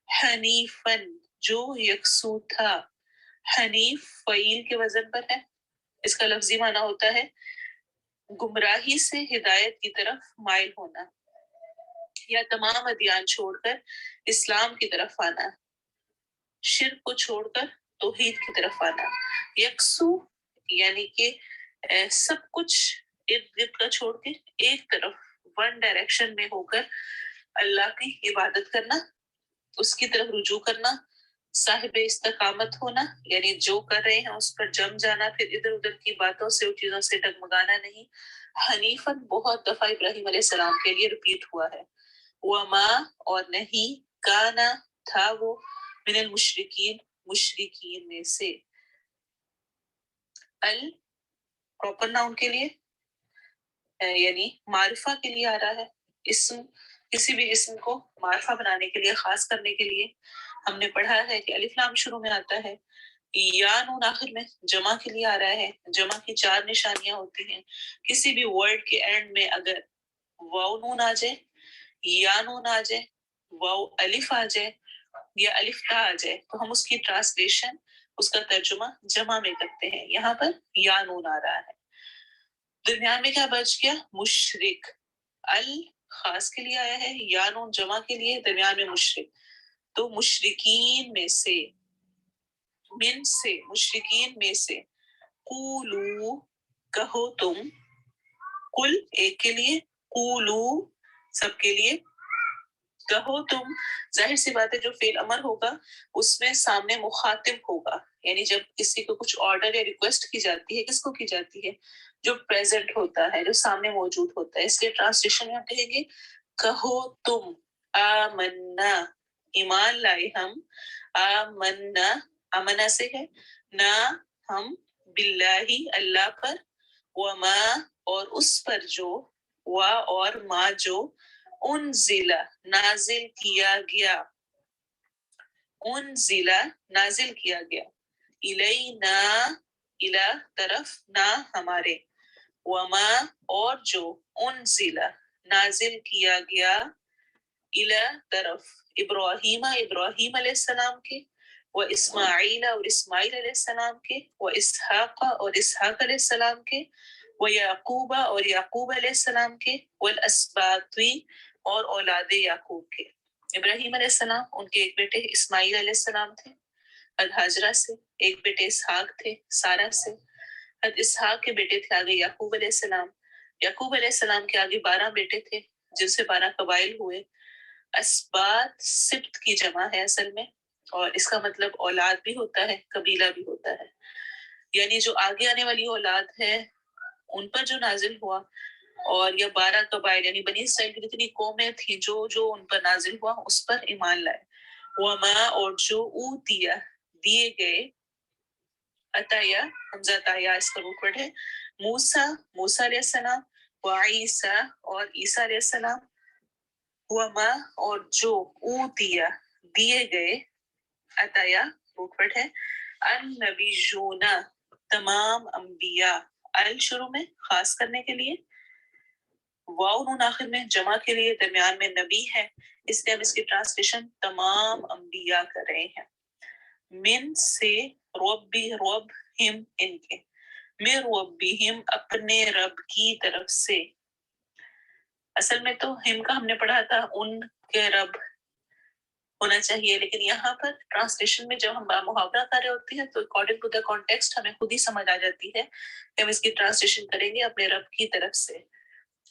حنیفن جو یکسو تھا، حنیف فعیل کے وزن پر ہے، اس کا لفظی معنی ہوتا ہے گمراہی سے ہدایت کی طرف مائل ہونا، یا تمام ادیان چھوڑ کر اسلام کی طرف آنا، شرک کو چھوڑ کر توحید کی طرف آنا، یکسو یعنی کہ سب کچھ ارد گرد کا چھوڑ کے ایک طرف ون ڈائریکشن میں ہو کر اللہ کی عبادت کرنا، اس کی طرف رجوع کرنا، صاحب استقامت ہونا، یعنی جو کر رہے ہیں اس پر جم جانا، پھر ادھر ادھر کی باتوں سے چیزوں سے ڈگمگانا نہیں. حنیفن بہت دفعہ ابراہیم علیہ السلام کے لیے ریپیٹ ہوا ہے. وما اور نہیں، کانا تھا وہ، من المشرکین مشرکین میں سے. ال پراپر ناؤن کے لیے یعنی معرفہ کے لیے آ رہا ہے، اسم کسی بھی اسم کو معرفہ بنانے کے لیے، خاص کرنے کے لیے ہم نے پڑھا ہے کہ الف لام شروع میں آتا ہے، یا نون آخر میں جمع کے لیے آ رہا ہے. جمع کی 4 نشانیاں ہوتی ہیں. کسی بھی ورڈ کے اینڈ میں اگر واو نون آ جائے، یا نون آ جائے، واو الف آ جائے یا الف تا آ جائے تو ہم اس کی ٹرانسلیشن، اس کا ترجمہ جمع میں کرتے ہیں. یہاں پر یا نون آ رہا ہے. درمیان میں کیا بچ گیا؟ مشرک. ال خاص کے لیے آیا ہے، یا نون جمع کے لیے، درمیان میں مشرک. تو مشرکین میں سے، من سے، مشرکین میں سے، قولو کہو تم، کل ایک کے لیے، قولو سب کے لیے، کہو تم. ظاہر سی بات ہے جو فعل امر ہوگا اس میں سامنے مخاطب ہوگا، یعنی جب کسی کو کچھ آرڈر یا ریکویسٹ کی جاتی ہے، کس کو کی جاتی ہے؟ جو پریزنٹ ہوتا ہے، جو سامنے موجود ہوتا ہے. اس لیے ٹرانسلیشن میں ہم کہیں گے کہو تم، آمنا ایمان لائے ہم، آمنا امنا سے ہے، نہ ہم، باللہ اللہ پر، وما اور اس پر جو، وا اور ما جو، انزل نازل کیا گیا، انزل نازل کیا گیا، الینا الی طرف، نہ ہمارے، وما اور جو، انزل نازل کیا گیا، الی طرف، ابراہیم ابراہیم علیہ السلام کے، و اسماعیل اور اسماعیل علیہ السلام کے، و اسحاق اور اسحاق علیہ السلام کے، و یعقوب اور یعقوب علیہ السلام کے، والاسباط اور اولاد یعقوب کے. ابراہیم علیہ السلام، ان کے ایک بیٹے اسماعیل علیہ السلام تھے ہاجرہ سے، ایک بیٹے اسحاق تھے سارہ سے. اسحاق کے بیٹے تھے آگے یعقوب علیہ السلام. یعقوب علیہ السلام کے آگے 12 بیٹے تھے جن سے 12 قبائل ہوئے. اسباط سبت کی جمع ہے اصل میں، اور اس کا مطلب اولاد بھی ہوتا ہے، قبیلہ بھی ہوتا ہے. یعنی جو آگے آنے والی اولاد ہے ان پر جو نازل ہوا، اور یہ 12 قبائل یعنی بنی اسرائیل کی جتنی قومیں تھیں جو ان پر نازل ہوا اس پر ایمان لائے. وما اور جو اوتیا دیے گئے، عطایا حمزہ عطایا اس کا روٹ ورڈ ہے، موسیٰ موسیٰ علیہ السلام، وعیسیٰ اور عیسیٰ علیہ السلام، وما اور جو اوتیا دیے گئے، عطایا روٹ ورڈ ہے، النبیون تمام انبیاء، ال شروع میں خاص کرنے کے لیے، واو نون آخر میں جمع کے لیے، درمیان میں نبی ہے، اس لیے ہم اس کی ٹرانسلیشن تمام انبیاء کر رہے ہیں. من سے، ربی رب ہم ان کے، من ربہم اپنے رب کی طرف سے. اصل میں تو ہم کا ہم نے پڑھا تھا ان کے رب ہونا چاہیے، لیکن یہاں پر ٹرانسلیشن میں جب ہم محاورہ کر رہے ہوتے ہیں تو اکارڈنگ ٹو دا کانٹیکسٹ ہمیں خود ہی سمجھ آ جاتی ہے کہ ہم اس کی ٹرانسلیشن کریں گے اپنے رب کی طرف سے.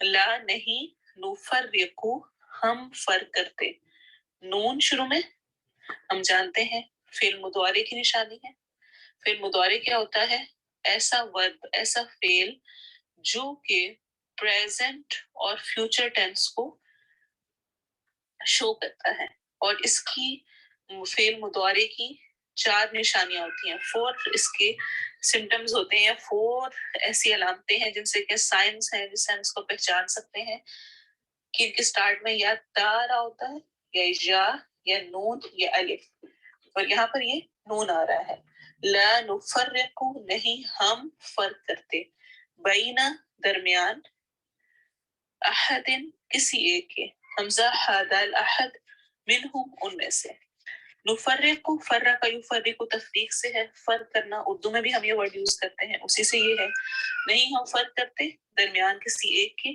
لا نہیں، نفرقو ہم فرق کرتے، نون شروع میں ہم جانتے ہیں فعل مضارع کی نشانی ہے. فعل مضارع کیا ہوتا ہے؟ ایسا ورب، ایسا فعل جو کہ پریزنٹ اور فیوچر ٹینس کو شو کرتا ہے، اور اس کی فعل مضارع کی 4 نشانیاں ہوتی ہیں، 4 اس کے سمٹمز ہوتے ہیں، 4 ایسی علامتیں ہیں جن سے کہ سائنس ہیں جس سے ہم اس کو پہچان سکتے ہیں کہ ان کے سٹارٹ میں یا تا رہا ہوتا ہے، یا یا نون یا الف، اور یہاں پر یہ نون آ رہا ہے. لا نفرق نہیں ہم فرق کرتے، بینا درمیان، احد کسی ایک کے، حمزہ حادال احد، منہم ان میں سے. نفرق فرق یفرق تفریق سے ہے، فرق کرنا، اردو میں بھی ہم یہ ورڈ یوز کرتے ہیں، اسی سے یہ ہے. نہیں ہم فرق کرتے درمیان کسی ایک کے،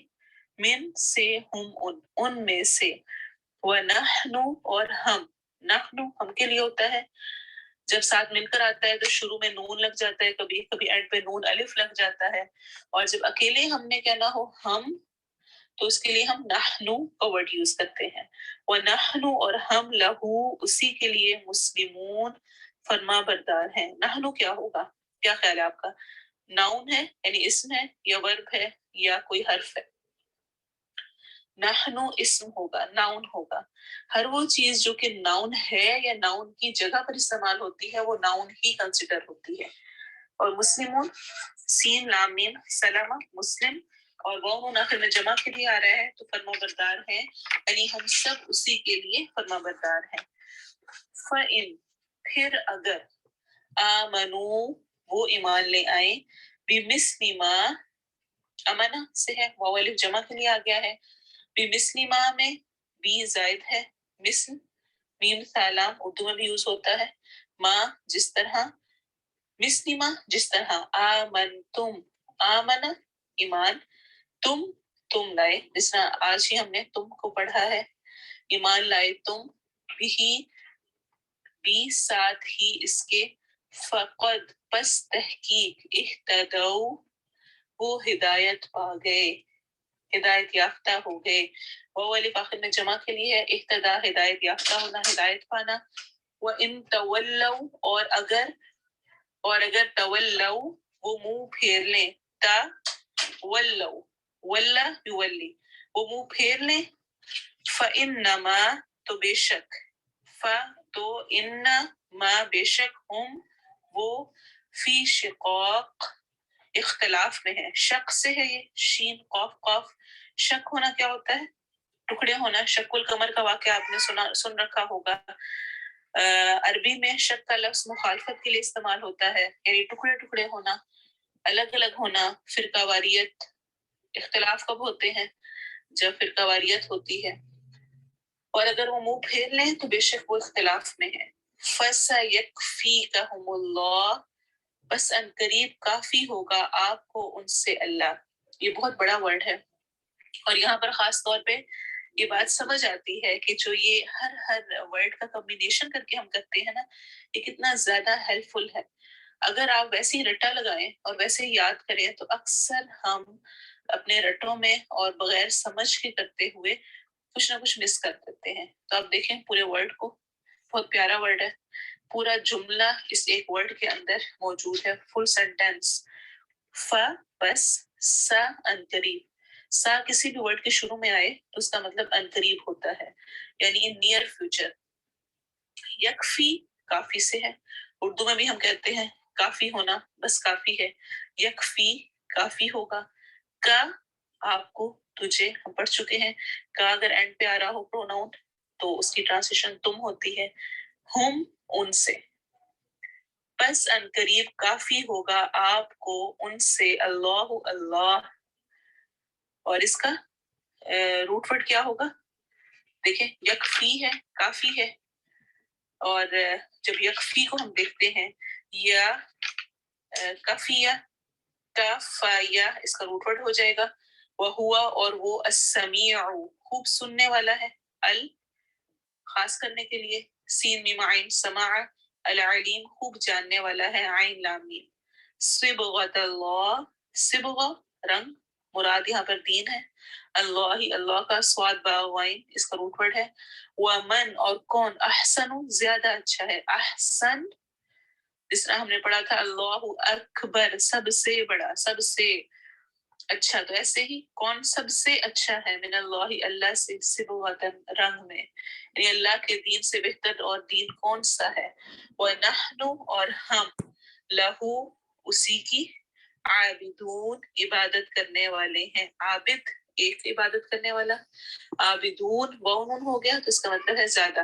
من سے، ہم ان میں سے، ونحن اور ہم، نحن ہم کے لیے ہوتا ہے. جب ساتھ مل کر آتا ہے تو شروع میں نون لگ جاتا ہے، کبھی کبھی اینڈ پہ نون الف لگ جاتا ہے، اور جب اکیلے ہم نے کہنا ہو ہم تو اس کے لیے ہم نحنو کا ورڈ یوز کرتے ہیں. وَنَحْنُ اور ہم لہو اسی کے لیے، مسلمون فرما بردار ہیں. نحنو کیا ہوگا؟ کیا خیال ہے آپ کا؟ ناؤن ہے یعنی اسم ہے یا ورب ہے یا کوئی حرف ہے؟ نحنو اسم ہوگا، ناؤن ہوگا. ہر وہ چیز جو کہ ناؤن ہے یا ناؤن کی جگہ پر استعمال ہوتی ہے وہ ناؤن ہی کنسیڈر ہوتی ہے. اور مسلمون، سین لام میم سلامہ، مسلم اور وہ آخر میں جمع کے لیے آ رہا ہے تو فرما بردار ہیں، یعنی ہم سب اسی کے لیے فرما بردار ہیں۔ فَإِن پھر اگر آمنو وہ ایمان لے آئیں، بِمِثْلِ ما امنا سے ہے، واو الف جمع کے لیے آ گیا ہے، بِمِثْلِ ما میں بی زائد ہے، مثل میم سالام اردو میں بھی یوز ہوتا ہے، ما جس طرح، مثل ما جس طرح، آمنتم آمنا ایمان، تم لائے، جس طرح آج ہی ہم نے تم کو پڑھا ہے، ایمان لائے تم، بھی ساتھ ہی اس کے، فقد پس تحقیق، اہتدو وہ ہدایت پا گئے، ہدایت یافتہ ہو گئے۔ وہ الف آخر میں جمع کے لیے ہے، اہتدا ہدایت یافتہ ہونا، ہدایت پانا۔ وَإِن تَوَلَّوْا اور اگر تولو وہ منہ پھیر لیں، ولو ولا یولی وہ منہ پھیر لیں، فَإِنَّمَا تو بے شک، تو انما بے شک ہم وہ فی شقاق اختلاف میں ہے، شک سے ہے یہ، شین قاف قاف، شک ہونا کیا ہوتا ہے؟ ٹکڑے ہونا۔ شق القمر کا واقعہ آپ نے سن رکھا ہوگا۔ عربی میں شک کا لفظ مخالفت کے لیے استعمال ہوتا ہے، یعنی ٹکڑے ٹکڑے ہونا، الگ الگ ہونا۔ فرقہ واریت، اختلاف کب ہوتے ہیں؟ جب فرقہ واریت ہوتی ہے۔ اور اگر وہ منہ پھیر لیں تو بے شک وہ اختلاف میں ہے۔ فَسَيَكْفِيكَهُمُ اللَّهُ بس ان قریب کافی ہوگا آپ کو ان سے اللہ۔ یہ بہت بڑا ورڈ ہے، اور یہاں پر خاص طور پہ یہ بات سمجھ آتی ہے کہ جو یہ ہر ورڈ کا کمبینیشن کر کے ہم کرتے ہیں نا، یہ کتنا زیادہ ہیلپ فل ہے۔ اگر آپ ویسے ہی رٹا لگائیں اور ویسے ہی یاد کریں تو اکثر ہم اپنے رٹوں میں اور بغیر سمجھ کے کرتے ہوئے کچھ نہ کچھ مس کر دیتے ہیں۔ تو آپ دیکھیں پورے ورڈ کو، بہت پیارا ورڈ ہے، پورا جملہ اس ایک ورڈ کے اندر موجود ہے، فل سینٹینس۔ بس سا ان قریب، سا کسی بھی ورڈ کے شروع میں آئے تو اس کا مطلب ان قریب ہوتا ہے، یعنی ان نیئر فیوچر۔ یکفی کافی سے ہے، اردو میں بھی ہم کہتے ہیں کافی ہونا، بس کافی ہے، یکفی کافی ہوگا۔ کا آپ کو، تجھے ہم پڑھ چکے ہیں، کا اگر اینڈ پہ آ رہا ہو پروناؤن تو اس کی ٹرانسلیشن تم ہوتی ہے، ہم ان سے، بس ان قریب کافی ہوگا آپ کو ان سے اللہ۔ اور اس کا روٹ ورڈ کیا ہوگا؟ دیکھیں یکفی ہے، کافی ہے، اور جب یکفی کو ہم دیکھتے ہیں یا کفیہ، کفایا اس کا روٹ ورڈ ہو جائے گا، وہوا اور وہ السمیع خوب سننے والا ہے، خاص کرنے کے لیے، سین میم عین سماع، العلیم خوب جاننے والا ہے، عین لام میم۔ صبغۃ اللہ، صبغہ رنگ، مراد یہاں پر دین ہے، اللہ کا، سواد باغوائن اس کا روٹ ورڈ ہے، ومن اور کون، احسن زیادہ اچھا ہے، احسن جس طرح ہم نے پڑھا تھا اللہ اکبر سب سے بڑا، سب سے اچھا، تو ایسے ہی کون سب سے اچھا ہے، من اللہ اللہ سے، صبغۃ رنگ میں، یعنی اللہ کے دین سے بہتر اور دین کون سا ہے، وَنَحْنُ اور ہم، لہو اسی کی، عابدون عبادت کرنے والے ہیں، عابد ایک عبادت کرنے والا، عابدون وونن ہو گیا تو اس کا مطلب ہے زیادہ،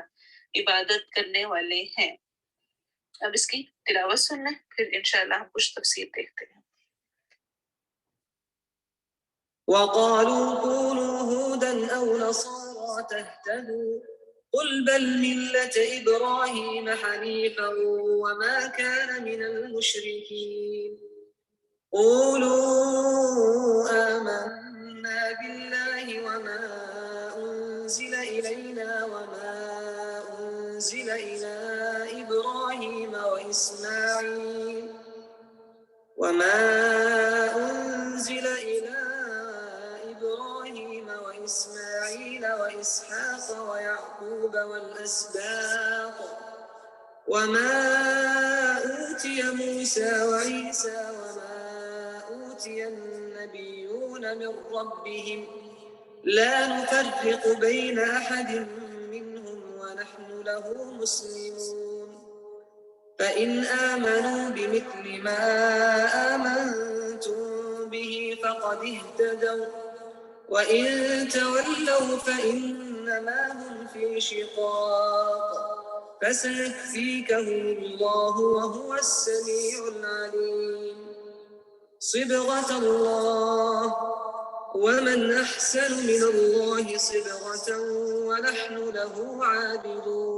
عبادت کرنے والے ہیں۔ اب اس کی تلاوت سن لیں، پھر انشاءاللہ ہم کچھ تفسیر دیکھتے ہیں۔ وقالوا كونوا هودا أو نصارى تهتدوا قل بل ملة إبراهيم حنيفا وما كان من المشركين قولوا آمنا بالله وما أنزل إلينا وما أنزل إلى إبراهيم وإسماعيل وإسحاق ويعقوب والأسباط وما أوتي موسى وعيسى وما أوتي النبيون من ربهم لا نفرق بين أحد منهم ونحن له مسلمون فإن آمنوا بمثل ما آمنتم به فقد اهتدوا وإن تولوا فإنما هم في شقاق فسيكفيكهم الله وهو السميع العليم صبغة الله ومن أحسن من الله صبغة ونحن له عابدون.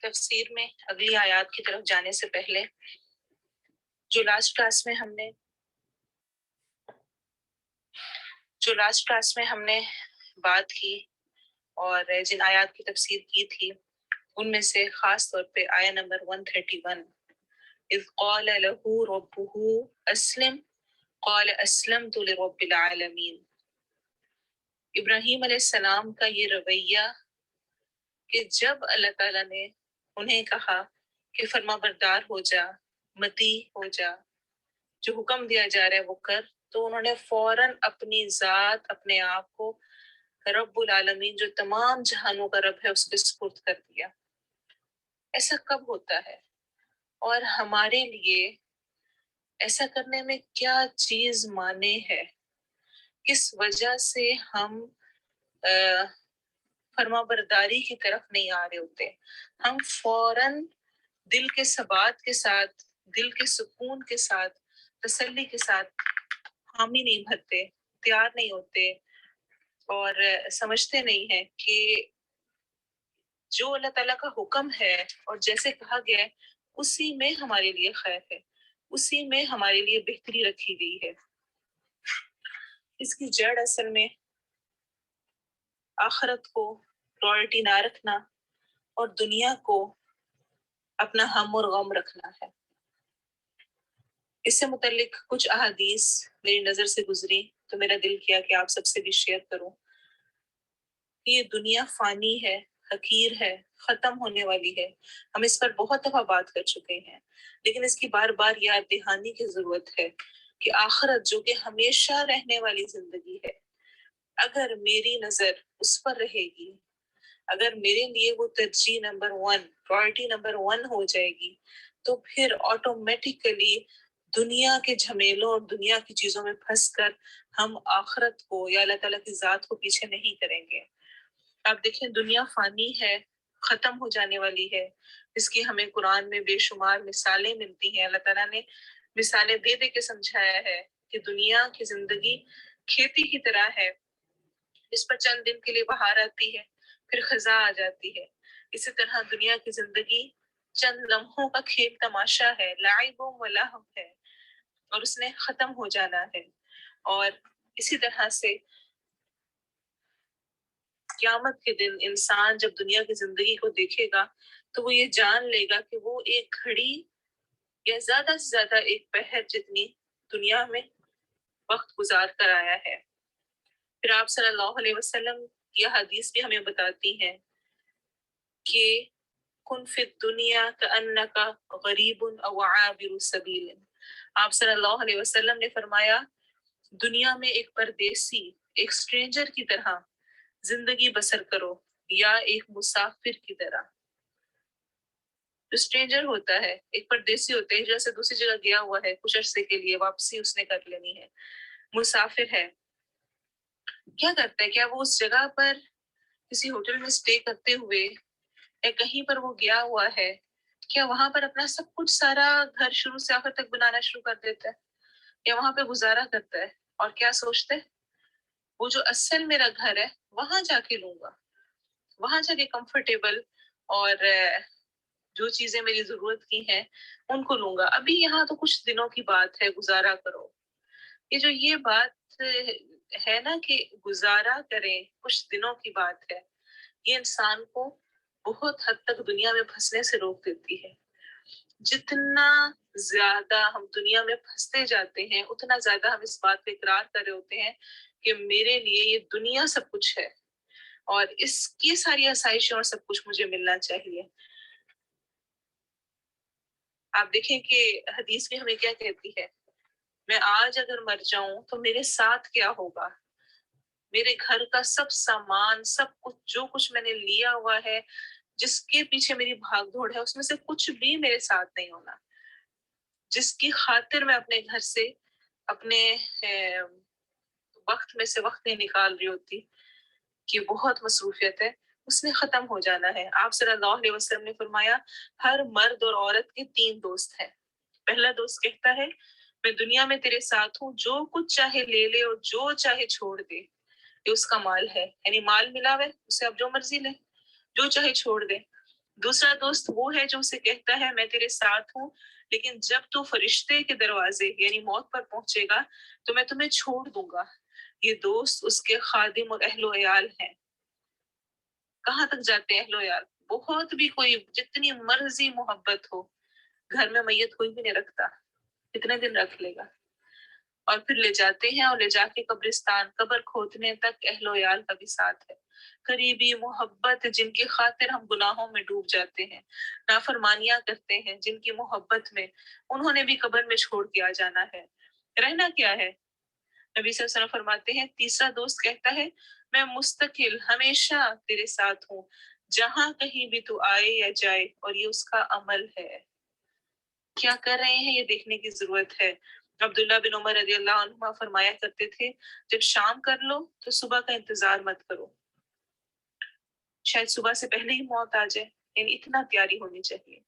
تفسیر میں اگلی آیات کی طرف جانے سے پہلے جو لاسٹ کلاس میں ہم نے بات کی اور جن آیات کی تفسیر کی تھی ان میں سے خاص طور پہ آیہ نمبر 131 اذ قال له ربه اسلم قال اسلمت لرب العالمین. ابراہیم علیہ السلام کا یہ رویہ کہ جب اللہ تعالیٰ نے انہیں کہا کہ فرما بردار ہو جا، متی ہو جا، جو حکم دیا جا رہا ہے وہ کر، تو انہوں نے فوراً اپنی ذات، اپنے آپ کو رب العالمین جو تمام جہانوں کا رب ہے اس کے سپرد کر دیا. ایسا کب ہوتا ہے اور ہمارے لیے ایسا کرنے میں کیا چیز مانے ہے؟ کس وجہ سے ہم فرما برداری کی طرف نہیں آ رہے ہوتے؟ ہم فوراً دل کے ثبات کے ساتھ، دل کے سکون کے ساتھ، تسلی کے ساتھ حامی نہیں بھرتے، تیار نہیں ہوتے اور سمجھتے نہیں ہیں کہ جو اللہ تعالیٰ کا حکم ہے اور جیسے کہا گیا ہے اسی میں ہمارے لیے خیر ہے، اسی میں ہمارے لیے بہتری رکھی گئی ہے. اس کی جڑ اصل میں آخرت کو پرائرٹی نہ رکھنا اور دنیا کو اپنا ہم اور غم رکھنا ہے. اس سے متعلق کچھ احادیث میری نظر سے گزری تو میرا دل کیا کہ آپ سب سے بھی شیئر کروں. یہ دنیا فانی ہے، حقیر ہے، ختم ہونے والی ہے. ہم اس پر بہت دفعہ بات کر چکے ہیں، لیکن اس کی بار بار یاد دہانی کی ضرورت ہے کہ آخرت جو کہ ہمیشہ رہنے والی زندگی ہے، اگر میری نظر اس پر رہے گی، اگر میرے لیے وہ ترجیح نمبر 1، پرائرٹی نمبر 1 ہو جائے گی، تو پھر آٹومیٹیکلی دنیا کے جھمیلوں اور دنیا کی چیزوں میں پھنس کر ہم آخرت کو یا اللہ تعالیٰ کی ذات کو پیچھے نہیں کریں گے. آپ دیکھیں دنیا فانی ہے، ختم ہو جانے والی ہے، اس کی ہمیں قرآن میں بے شمار مثالیں ملتی ہیں. اللہ تعالیٰ نے مثالیں دے دے کے سمجھایا ہے کہ دنیا کی زندگی کھیتی کی طرح ہے، اس پر چند دن کے لیے بہار آتی ہے پھر خزاں آ جاتی ہے. اسی طرح دنیا کی زندگی چند لمحوں کا کھیل تماشا ہے، لعب و لہو ہے اور اس نے ختم ہو جانا ہے. اور اسی طرح سے قیامت کے دن انسان جب دنیا کی زندگی کو دیکھے گا تو وہ یہ جان لے گا کہ وہ ایک گھڑی یا زیادہ سے زیادہ ایک پہر جتنی دنیا میں وقت گزار کر آیا ہے. پھر آپ صلی اللہ علیہ وسلم کی حدیث بھی ہمیں بتاتی ہیں کہ کن فی الدنیا کأنک غریب او عابر سبیل. آپ صلی اللہ علیہ وسلم نے فرمایا دنیا میں ایک پردیسی، ایک اسٹرینجر کی طرح زندگی بسر کرو یا ایک مسافر کی طرح. جو اسٹرینجر ہوتا ہے، ایک پردیسی ہوتا ہے، جیسے دوسری جگہ گیا ہوا ہے، کچھ عرصے کے لیے واپسی اس نے کر لینی ہے. مسافر ہے، کیا کرتا ہے؟ کیا وہ اس جگہ پر کسی ہوٹل میں اسٹے کرتے ہوئے یا کہیں پر وہ گیا ہوا ہے، کیا وہاں پر اپنا سب کچھ سارا گھر شروع سے آخر تک بنانا شروع کر دیتا ہے یا وہاں پہ گزارا کرتا ہے اور کیا سوچتا ہے وہ جو اصل میرا گھر ہے وہاں جا کے لوں گا، وہاں جا کے کمفرٹیبل اور جو چیزیں میری ضرورت کی ہیں ان کو لوں گا. ابھی یہاں تو کچھ دنوں کی بات ہے، گزارا کرو. یہ بات ہے نا کہ گزارا کریں، کچھ دنوں کی بات ہے، یہ انسان کو بہت حد تک دنیا میں پھنسنے سے روک دیتی ہے. جتنا زیادہ ہم دنیا میں پھنستے جاتے ہیں اتنا زیادہ ہم اس بات پہ اقرار کر رہے ہوتے ہیں کہ میرے لیے یہ دنیا سب کچھ ہے اور اس کی ساری آسائشیں اور سب کچھ مجھے ملنا چاہیے. آپ دیکھیں کہ حدیث بھی ہمیں کیا کہتی ہے، میں آج اگر مر جاؤں تو میرے ساتھ کیا ہوگا؟ میرے گھر کا سب سامان، سب کچھ جو کچھ میں نے لیا ہوا ہے، جس کے پیچھے میری بھاگ دوڑ ہے، اس میں سے کچھ بھی میرے ساتھ نہیں ہونا. جس کی خاطر میں اپنے گھر سے اپنے وقت میں سے وقت نہیں نکال رہی ہوتی کہ بہت مصروفیت ہے، اس نے ختم ہو جانا ہے۔ آپ صلی اللہ علیہ وسلم نے فرمایا ہر مرد اور عورت کے 3 دوست ہیں۔ پہلا دوست کہتا ہے میں دنیا میں تیرے ساتھ ہوں، جو کچھ چاہے لے لے اور جو چاہے چھوڑ دے، یہ اس کا مال ہے، یعنی مال ملا ہے اسے اب جو مرضی لے، جو چاہے چھوڑ دے۔ دوسرا دوست وہ ہے جو اسے کہتا ہے میں تیرے ساتھ ہوں، لیکن جب تو فرشتے کے دروازے یعنی موت پر پہنچے گا تو میں تمہیں چھوڑ دوں گا۔ یہ دوست اس کے خادم اور اہل و عیال ہیں۔ کہاں تک جاتے ہیں اہل و عیال؟ بہت بھی کوئی جتنی مرضی محبت ہو، گھر میں میت کوئی بھی نہیں رکھتا، کتنے دن رکھ لے گا؟ اور پھر لے جاتے ہیں اور لے جا کے قبرستان، قبر کھودنے تک اہل و عیال کا بھی ساتھ ہے۔ قریبی محبت جن کی خاطر ہم گناہوں میں ڈوب جاتے ہیں، نافرمانیاں کرتے ہیں، جن کی محبت میں انہوں نے بھی قبر میں چھوڑ کے آ جانا ہے۔ رہنا کیا ہے؟ نبی صلی اللہ علیہ وسلم فرماتے ہیں تیسرا دوست کہتا ہے میں مستقل ہمیشہ تیرے ساتھ ہوں، جہاں کہیں بھی تو آئے یا جائے، اور یہ اس کا عمل ہے۔ کیا کر رہے ہیں یہ دیکھنے کی ضرورت ہے۔ عبداللہ بن عمر رضی اللہ عنہما فرمایا کرتے تھے جب شام کر لو تو صبح کا انتظار مت کرو، شاید صبح سے پہلے ہی موت آ جائے، یعنی اتنا تیاری ہونی چاہیے۔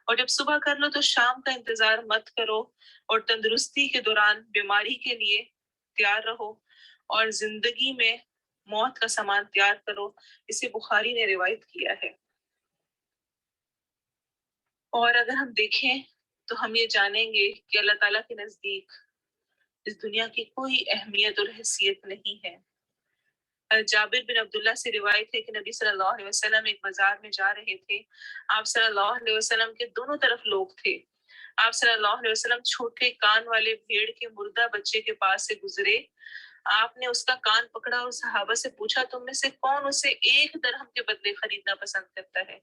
اور جب صبح کر لو تو شام کا انتظار مت کرو، اور تندرستی کے دوران بیماری کے لیے تیار رہو، اور زندگی میں موت کا سامان تیار کرو۔ اسے بخاری نے روایت کیا ہے۔ اور اگر ہم دیکھیں تو ہم یہ جانیں گے کہ اللہ تعالیٰ کے نزدیک اس دنیا کی کوئی اہمیت اور حیثیت نہیں ہے۔ جابر بن عبداللہ سے روایت ہے کہ نبی صلی اللہ علیہ وسلم ایک بازار میں جا رہے تھے۔ آپ صلی اللہ علیہ وسلم کے دونوں طرف لوگ تھے۔ آپ صلی اللہ علیہ وسلم چھوٹے کان والے بھیڑ کے مردہ بچے کے پاس سے گزرے۔ آپ نے اس کا کان پکڑا اور صحابہ سے پوچھا تم میں سے کون اسے 1 درہم کے بدلے خریدنا پسند کرتا ہے؟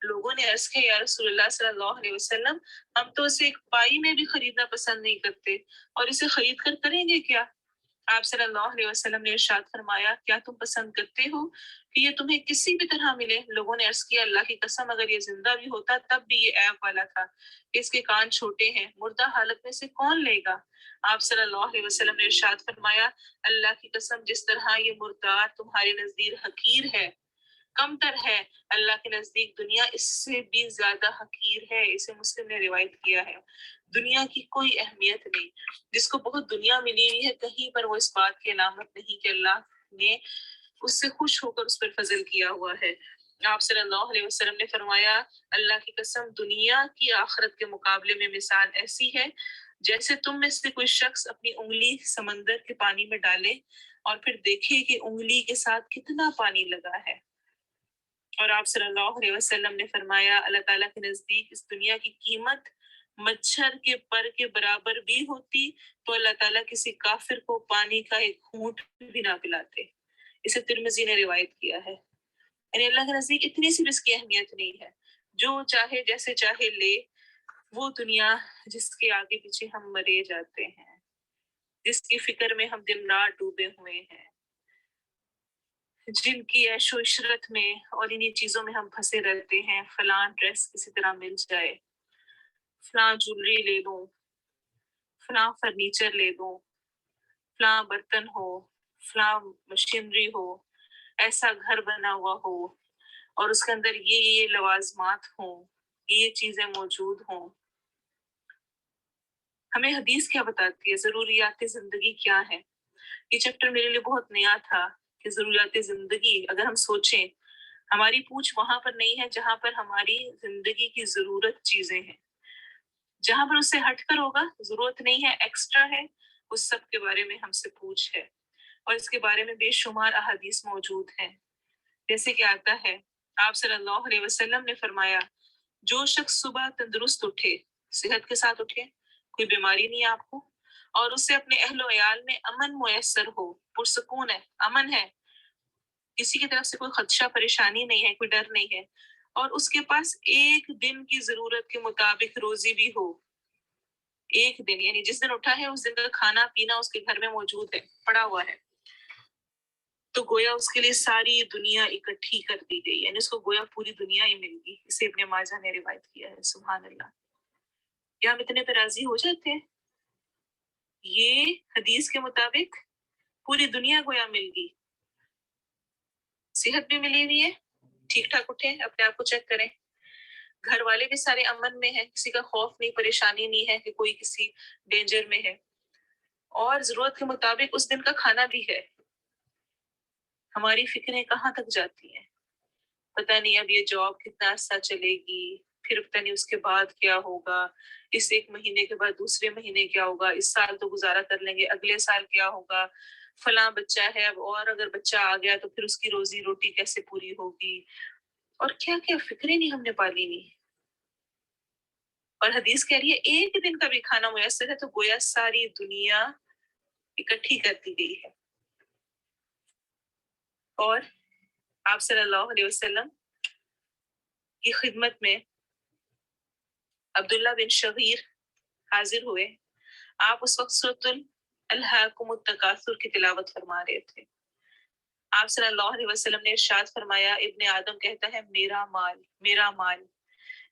لوگوں نے عرض کیا یا رسول اللہ صلی اللہ علیہ وسلم ہم تو اسے 1 پائی میں بھی خریدنا پسند نہیں کرتے، اور اسے خرید کر کریں گے کیا؟ آپ صلی اللہ علیہ وسلم نے ارشاد فرمایا کیا تم پسند کرتے ہو کہ یہ تمہیں کسی بھی طرح ملے؟ لوگوں نے عرض کیا اللہ کی قسم اگر یہ زندہ بھی ہوتا تب بھی یہ عیب والا تھا کہ اس کے کان چھوٹے ہیں، مردہ حالت میں سے کون لے گا؟ آپ صلی اللہ علیہ وسلم نے ارشاد فرمایا اللہ کی قسم جس طرح یہ مردار تمہارے نزدیک حقیر ہے، کم تر ہے، اللہ کے نزدیک دنیا اس سے بھی زیادہ حقیر ہے۔ اسے مسلم نے روایت کیا ہے۔ دنیا کی کوئی اہمیت نہیں، جس کو بہت دنیا ملی ہوئی ہے کہیں پر وہ اس بات کی علامت نہیں کہ اللہ نے اس سے خوش ہو کر اس پر فضل کیا ہوا ہے۔ آپ صلی اللہ علیہ وسلم نے فرمایا اللہ کی قسم دنیا کی آخرت کے مقابلے میں مثال ایسی ہے جیسے تم میں سے کوئی شخص اپنی انگلی سمندر کے پانی میں ڈالے اور پھر دیکھے کہ انگلی کے ساتھ کتنا پانی لگا ہے۔ اور آپ صلی اللہ علیہ وسلم نے فرمایا اللہ تعالیٰ کے نزدیک اس دنیا کی قیمت مچھر کے پر کے برابر بھی ہوتی تو اللہ تعالیٰ کسی کافر کو پانی کا 1 گھونٹ بھی نہ پلاتے۔ اسے ترمذی نے روایت کیا ہے۔ یعنی اللہ کے نزدیک اتنی سی بھی اس کی اہمیت نہیں ہے، جو چاہے جیسے چاہے لے، وہ دنیا جس کے آگے پیچھے ہم مرے جاتے ہیں، جس کی فکر میں ہم دن رات ڈوبے ہوئے ہیں، جن کی عیش و عشرت میں اور انہی چیزوں میں ہم پھنسے رہتے ہیں۔ فلاں ڈریس کسی طرح مل جائے، فلاں جولری لے لوں، فلاں فرنیچر لے لوں، فلاں برتن ہو، فلاں مشینری ہو، ایسا گھر بنا ہوا ہو اور اس کے اندر یہ لوازمات ہوں، یہ چیزیں موجود ہوں۔ ہمیں حدیث کیا بتاتی ہے؟ ضروریات زندگی کیا ہے؟ یہ چیپٹر میرے لیے بہت نیا تھا کہ ضروریات زندگی اگر ہم سوچیں، ہماری پوچھ وہاں پر نہیں ہے جہاں پر ہماری زندگی کی ضرورت چیزیں ہیں، جہاں پر اس سے ہٹ کر ہوگا ضرورت نہیں ہے، ایکسٹرا ہے، اس سب کے بارے میں ہم سے پوچھ ہے، اور اس کے بارے میں بے شمار احادیث موجود ہیں۔ جیسے کہ آتا ہے آپ صلی اللہ علیہ وسلم نے فرمایا جو شخص صبح تندرست اٹھے، صحت کے ساتھ اٹھے، کوئی بیماری نہیں ہے آپ کو، اور اس سے اپنے اہل و عیال میں امن میسر ہو، پرسکون ہے، امن ہے، کسی کی طرف سے کوئی خدشہ پریشانی نہیں ہے، کوئی ڈر نہیں ہے، اور اس کے پاس 1 دن کی ضرورت کے مطابق روزی بھی ہو، 1 دن یعنی جس دن اٹھا ہے اس دن کا کھانا پینا اس کے گھر میں موجود ہے، پڑا ہوا ہے، تو گویا اس کے لیے ساری دنیا اکٹھی کر دی گئی، یعنی اس کو گویا پوری دنیا ہی مل گئی۔ اسے ابن ماجہ نے روایت کیا ہے۔ سبحان اللہ۔ یا ہم اتنے پہ راضی ہو جاتے ہیں؟ یہ حدیث کے مطابق پوری دنیا گویا مل گئی، صحت بھی ملی ہوئی ہے، ٹھیک ٹھاک اٹھیں، اپنے آپ کو چیک کریں، گھر والے بھی سارے امن میں ہیں، کسی کا خوف نہیں، پریشانی نہیں ہے کہ کوئی کسی ڈینجر میں ہے، اور ضرورت کے مطابق اس دن کا کھانا بھی ہے۔ ہماری فکریں کہاں تک جاتی ہیں؟ پتہ نہیں اب یہ جاب کتنا عرصہ چلے گی، پھر پتہ نہیں اس کے بعد کیا ہوگا، اس ایک مہینے کے بعد دوسرے مہینے کیا ہوگا، اس سال تو گزارا کر لیں گے، اگلے سال کیا ہوگا، فلاں بچہ ہے اب، اور اگر بچہ آ گیا تو پھر اس کی روزی روٹی کیسے پوری ہوگی، اور کیا کیا فکریں نہیں ہم نے پالی نہیں۔ اور حدیث کہہ رہی ہے ایک دن کا بھی کھانا میسر ہے تو گویا ساری دنیا اکٹھی کر دی گئی ہے۔ اور آپ صلی اللہ علیہ وسلم کی خدمت میں عبداللہ بن شغیر حاضر ہوئے۔ آپ اس وقت سورۃ الہاکم التکاثر کی تلاوت فرما رہے تھے۔ آپ صلی اللہ علیہ وسلم نے ارشاد فرمایا، ابن آدم کہتا ہے میرا مال، میرا مال۔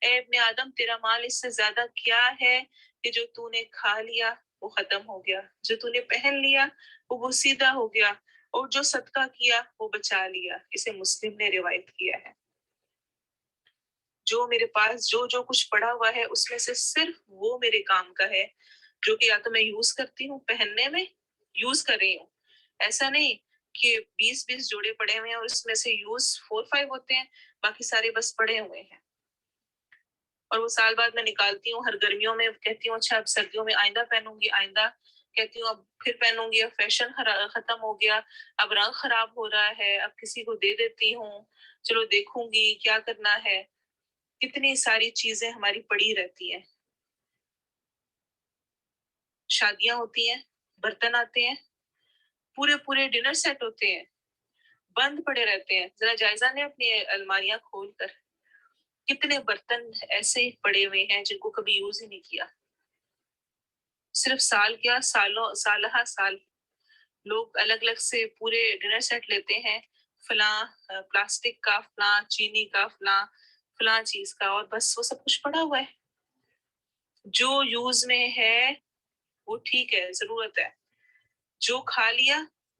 اے ابن آدم، تیرا مال اس سے زیادہ کیا ہے کہ جو تو نے کھا لیا وہ ختم ہو گیا، جو تو نے پہن لیا وہ بوسیدہ ہو گیا، اور جو صدقہ کیا وہ بچا لیا۔ اسے مسلم نے روایت کیا ہے۔ جو میرے پاس جو کچھ پڑا ہوا ہے اس میں سے صرف وہ میرے کام کا ہے جو کہ یا تو میں یوز کرتی ہوں، پہننے میں یوز کر رہی ہوں، ایسا نہیں کہ 20 جوڑے پڑے ہوئے ہیں اور اس میں سے یوز 4-5 ہوتے ہیں، باقی سارے بس پڑے ہوئے ہیں، اور وہ سال بعد میں نکالتی ہوں، ہر گرمیوں میں کہتی ہوں اچھا اب سردیوں میں آئندہ پہنوں گی، آئندہ کہتی ہوں اب پھر پہنوں گی، اب فیشن ختم ہو گیا، اب رنگ خراب ہو رہا ہے، اب کسی کو دے دیتی ہوں، چلو دیکھوں گی کیا کرنا ہے۔ کتنی ساری چیزیں ہماری پڑی رہتی ہیں، شادیاں ہوتی ہیں، برتن آتے ہیں، پورے ڈنر سیٹ ہوتے ہیں، بند پڑے رہتے ہیں۔ ذرا جائزہ لیں اپنی الماریاں کھول کر، کتنے برتن ایسے ہی پڑے ہوئے ہیں جن کو کبھی یوز ہی نہیں کیا۔ صرف سال کیا، سالہ سال لوگ الگ الگ سے پورے ڈنر سیٹ لیتے ہیں، فلاں پلاسٹک کا، فلاں چینی کا، فلاں چیز کا، اور بس وہ سب کچھ پڑا ہوا ہے۔ جو یوز میں ہے وہ ٹھیک ہے، ضرورت ہے، جو کھا لیا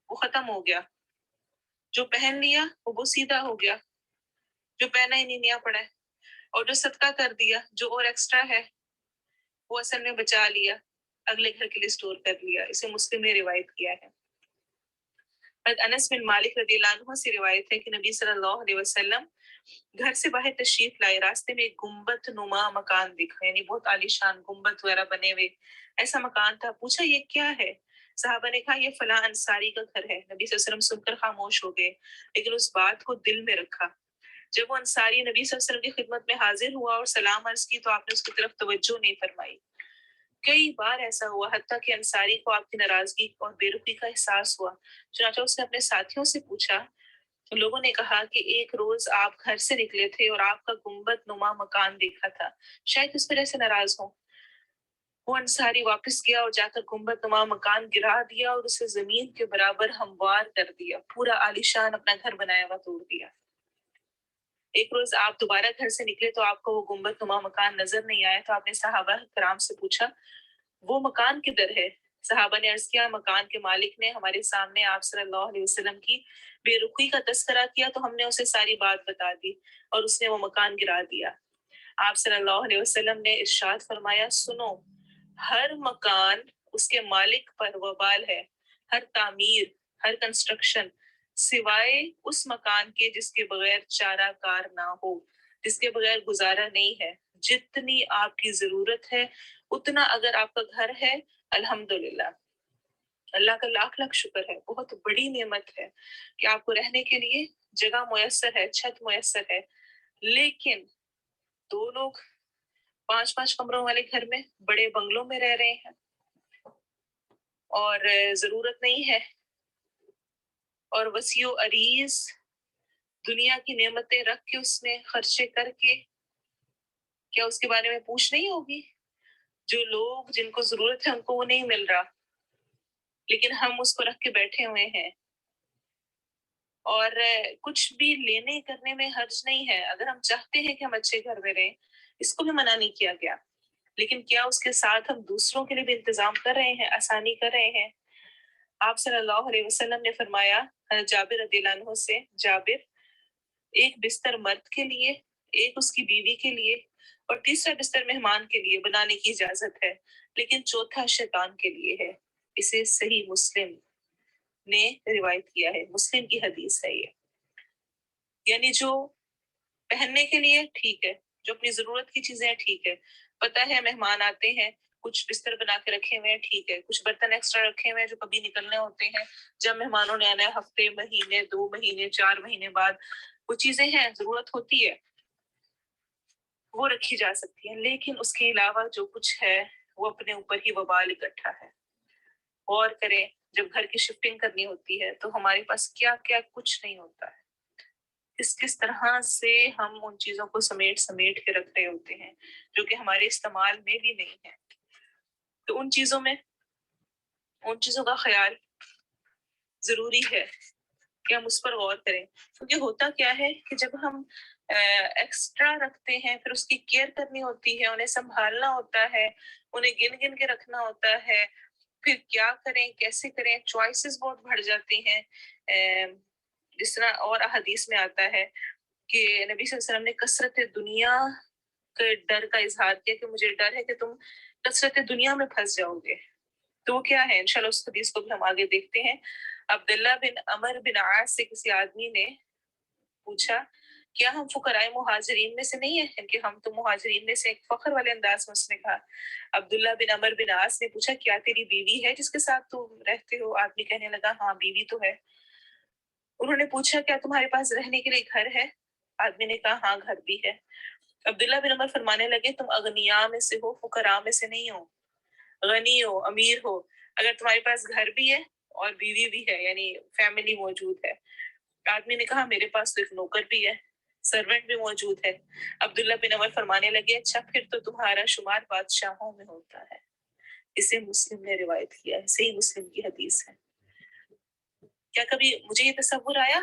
وہ ختم ہو گیا، جو پہن لیا وہ بوسیدہ ہو گیا، جو پہنا ہی نہیں نیا پڑا ہے، اور جو صدقہ کر دیا جو اور ایکسٹرا ہے وہ اصل میں بچا لیا، اگلے گھر کے لیے سٹور کر لیا۔ اسے مسلم نے روایت کیا ہے۔ انس بن مالک رضی اللہ عنہ سے روایت ہے کہ نبی صلی اللہ علیہ وسلم گھر سے باہر تشریف لائے، راستے میں ایک گنبد نما مکان دکھا، یعنی بہت عالیشان گنبد وغیرہ بنے ہوئے ایسا مکان تھا۔ پوچھا یہ کیا ہے؟ صحابہ نے کہا یہ فلاں انصاری کا گھر ہے۔ نبی صلی اللہ علیہ وسلم سن کر خاموش ہو گئے، لیکن اس بات کو دل میں رکھا۔ جب وہ انصاری نبی صلی اللہ علیہ وسلم کی خدمت میں حاضر ہوا اور سلام عرض کی تو آپ نے اس کی طرف توجہ نہیں فرمائی۔ کئی بار ایسا ہوا، حتیٰ کہ انصاری کو آپ کی ناراضگی اور بے رخی کا احساس ہوا، چنانچہ اس نے اپنے ساتھیوں سے پوچھا۔ لوگوں نے کہا کہ ایک روز آپ گھر سے نکلے تھے اور آپ کا گنبد نما مکان دیکھا تھا، شاید اس وجہ سے ناراض ہوں۔ وہ انصاری واپس گیا اور جا کر گنبد نما مکان گرا دیا اور اسے زمین کے برابر ہموار کر دیا، پورا عالیشان اپنا گھر بنایا ہوا توڑ دیا۔ ایک روز آپ دوبارہ گھر سے نکلے تو آپ کو وہ گنبد نما مکان نظر نہیں آیا، تو آپ نے صحابہ کرام سے پوچھا وہ مکان کدھر ہے؟ صحابہ نے عرض کیا مکان کے مالک نے ہمارے سامنے آپ صلی اللہ علیہ وسلم کی بے رخی کا تذکرہ کیا تو ہم نے اسے ساری بات بتا دی اور اس نے وہ مکان گرا دیا۔ آپ صلی اللہ علیہ وسلم نے ارشاد فرمایا، سنو، ہر مکان اس کے مالک پر وبال ہے، ہر تعمیر، ہر کنسٹرکشن، سوائے اس مکان کے جس کے بغیر چارہ کار نہ ہو، جس کے بغیر گزارا نہیں ہے۔ جتنی آپ کی ضرورت ہے اتنا اگر آپ کا گھر ہے، الحمدللہ، اللہ کا لاکھ لاکھ شکر ہے، بہت بڑی نعمت ہے کہ آپ کو رہنے کے لیے جگہ میسر ہے، چھت میسر ہے۔ لیکن 2 لوگ 5 کمروں والے گھر میں، بڑے بنگلوں میں رہ رہے ہیں اور ضرورت نہیں ہے، اور وسیع و عریض دنیا کی نعمتیں رکھ کے اس میں خرچے کر کے، کیا اس کے بارے میں پوچھ نہیں ہوگی؟ جو لوگ جن کو ضرورت ہے ان کو وہ نہیں مل رہا، لیکن ہم اس کو رکھ کے بیٹھے ہوئے ہیں، اور کچھ بھی لینے کرنے میں حرج نہیں ہے۔ اگر ہم چاہتے ہیں کہ ہم اچھے گھر میں رہیں، اس کو بھی منع نہیں کیا گیا، لیکن کیا اس کے ساتھ ہم دوسروں کے لیے بھی انتظام کر رہے ہیں، آسانی کر رہے ہیں؟ آپ صلی اللہ علیہ وسلم نے فرمایا حضرت جابر رضی اللہ عنہ سے، جابر، ایک بستر مرد کے لیے، ایک اس کی بیوی کے لیے اور تیسرا بستر مہمان کے لیے بنانے کی اجازت ہے، لیکن چوتھا شیطان کے لیے ہے۔ اسے صحیح مسلم نے روایت کیا ہے، مسلم کی حدیث ہے یہ۔ یعنی جو پہننے کے لیے ٹھیک ہے، جو اپنی ضرورت کی چیزیں ہیں ٹھیک ہے، پتہ ہے مہمان آتے ہیں، کچھ بستر بنا کے رکھے ہوئے ہیں ٹھیک ہے، کچھ برتن ایکسٹرا رکھے ہوئے ہیں جو کبھی نکلنے ہوتے ہیں، جب مہمانوں نے آنا ہے ہفتے، مہینے، 2 مہینے، 4 مہینے بعد، وہ چیزیں ہیں، ضرورت ہوتی ہے، وہ رکھی جا سکتی ہیں، لیکن اس کے علاوہ جو کچھ ہے وہ اپنے اوپر ہی وبال اکٹھا ہے۔ غور کریں، جب گھر کی شفٹنگ کرنی ہوتی ہے تو ہمارے پاس کیا کیا کچھ نہیں ہوتا ہے، کس طرح سے ہم ان چیزوں کو سمیٹ کے رکھ رہے ہوتے ہیں جو کہ ہمارے استعمال میں بھی نہیں ہے۔ تو ان چیزوں کا خیال ضروری ہے کہ ہم اس پر غور کریں، کیونکہ ہوتا کیا ہے کہ جب ہم ایکسٹرا رکھتے ہیں، پھر اس کی کیئر کرنی ہوتی ہے، انہیں سنبھالنا ہوتا ہے، انہیں گن کے رکھنا ہوتا ہے، پھر کیا کریں، کیسے کریں، چوائسز بہت بڑھ جاتی ہیں۔ جس طرح اور احادیث میں آتا ہے کہ نبی صلی اللہ علیہ وسلم نے کثرت دنیا کے ڈر کا اظہار کیا کہ مجھے ڈر ہے کہ تم کثرت دنیا میں پھنس جاؤ گے۔ تو وہ کیا ہے، انشاءاللہ اس حدیث کو بھی ہم آگے دیکھتے ہیں۔ عبداللہ بن عمر بن عاص سے کسی آدمی نے پوچھا، کیا ہم فقراء مہاجرین میں سے نہیں ہیں؟ کہ ہم تو مہاجرین میں سے، ایک فخر والے انداز میں اس نے کہا۔ عبداللہ بن عمر بن عاص نے پوچھا، کیا تیری بیوی ہے جس کے ساتھ تم رہتے ہو؟ آدمی کہنے لگا، ہاں بیوی تو ہے۔ انہوں نے پوچھا، کیا تمہارے پاس رہنے کے لیے گھر ہے؟ آدمی نے کہا، ہاں گھر بھی ہے۔ عبداللہ بن عمر فرمانے لگے، تم اغنیاء میں سے ہو، فقراء میں سے نہیں ہو، غنی ہو، امیر ہو۔ اگر تمہارے پاس گھر بھی ہے اور بیوی بھی ہے، یعنی فیملی موجود ہے۔ آدمی نے کہا، میرے پاس تو ایک نوکر بھی ہے، سرونٹ بھی موجود ہے۔ عبداللہ بن عمر فرمانے لگے، اچھا پھر تو تمہارا شمار بادشاہوں میں ہوتا ہے۔ اسے مسلم نے روایت کیا ہے، صحیح مسلم کی حدیث ہے۔ کیا کبھی مجھے یہ تصور آیا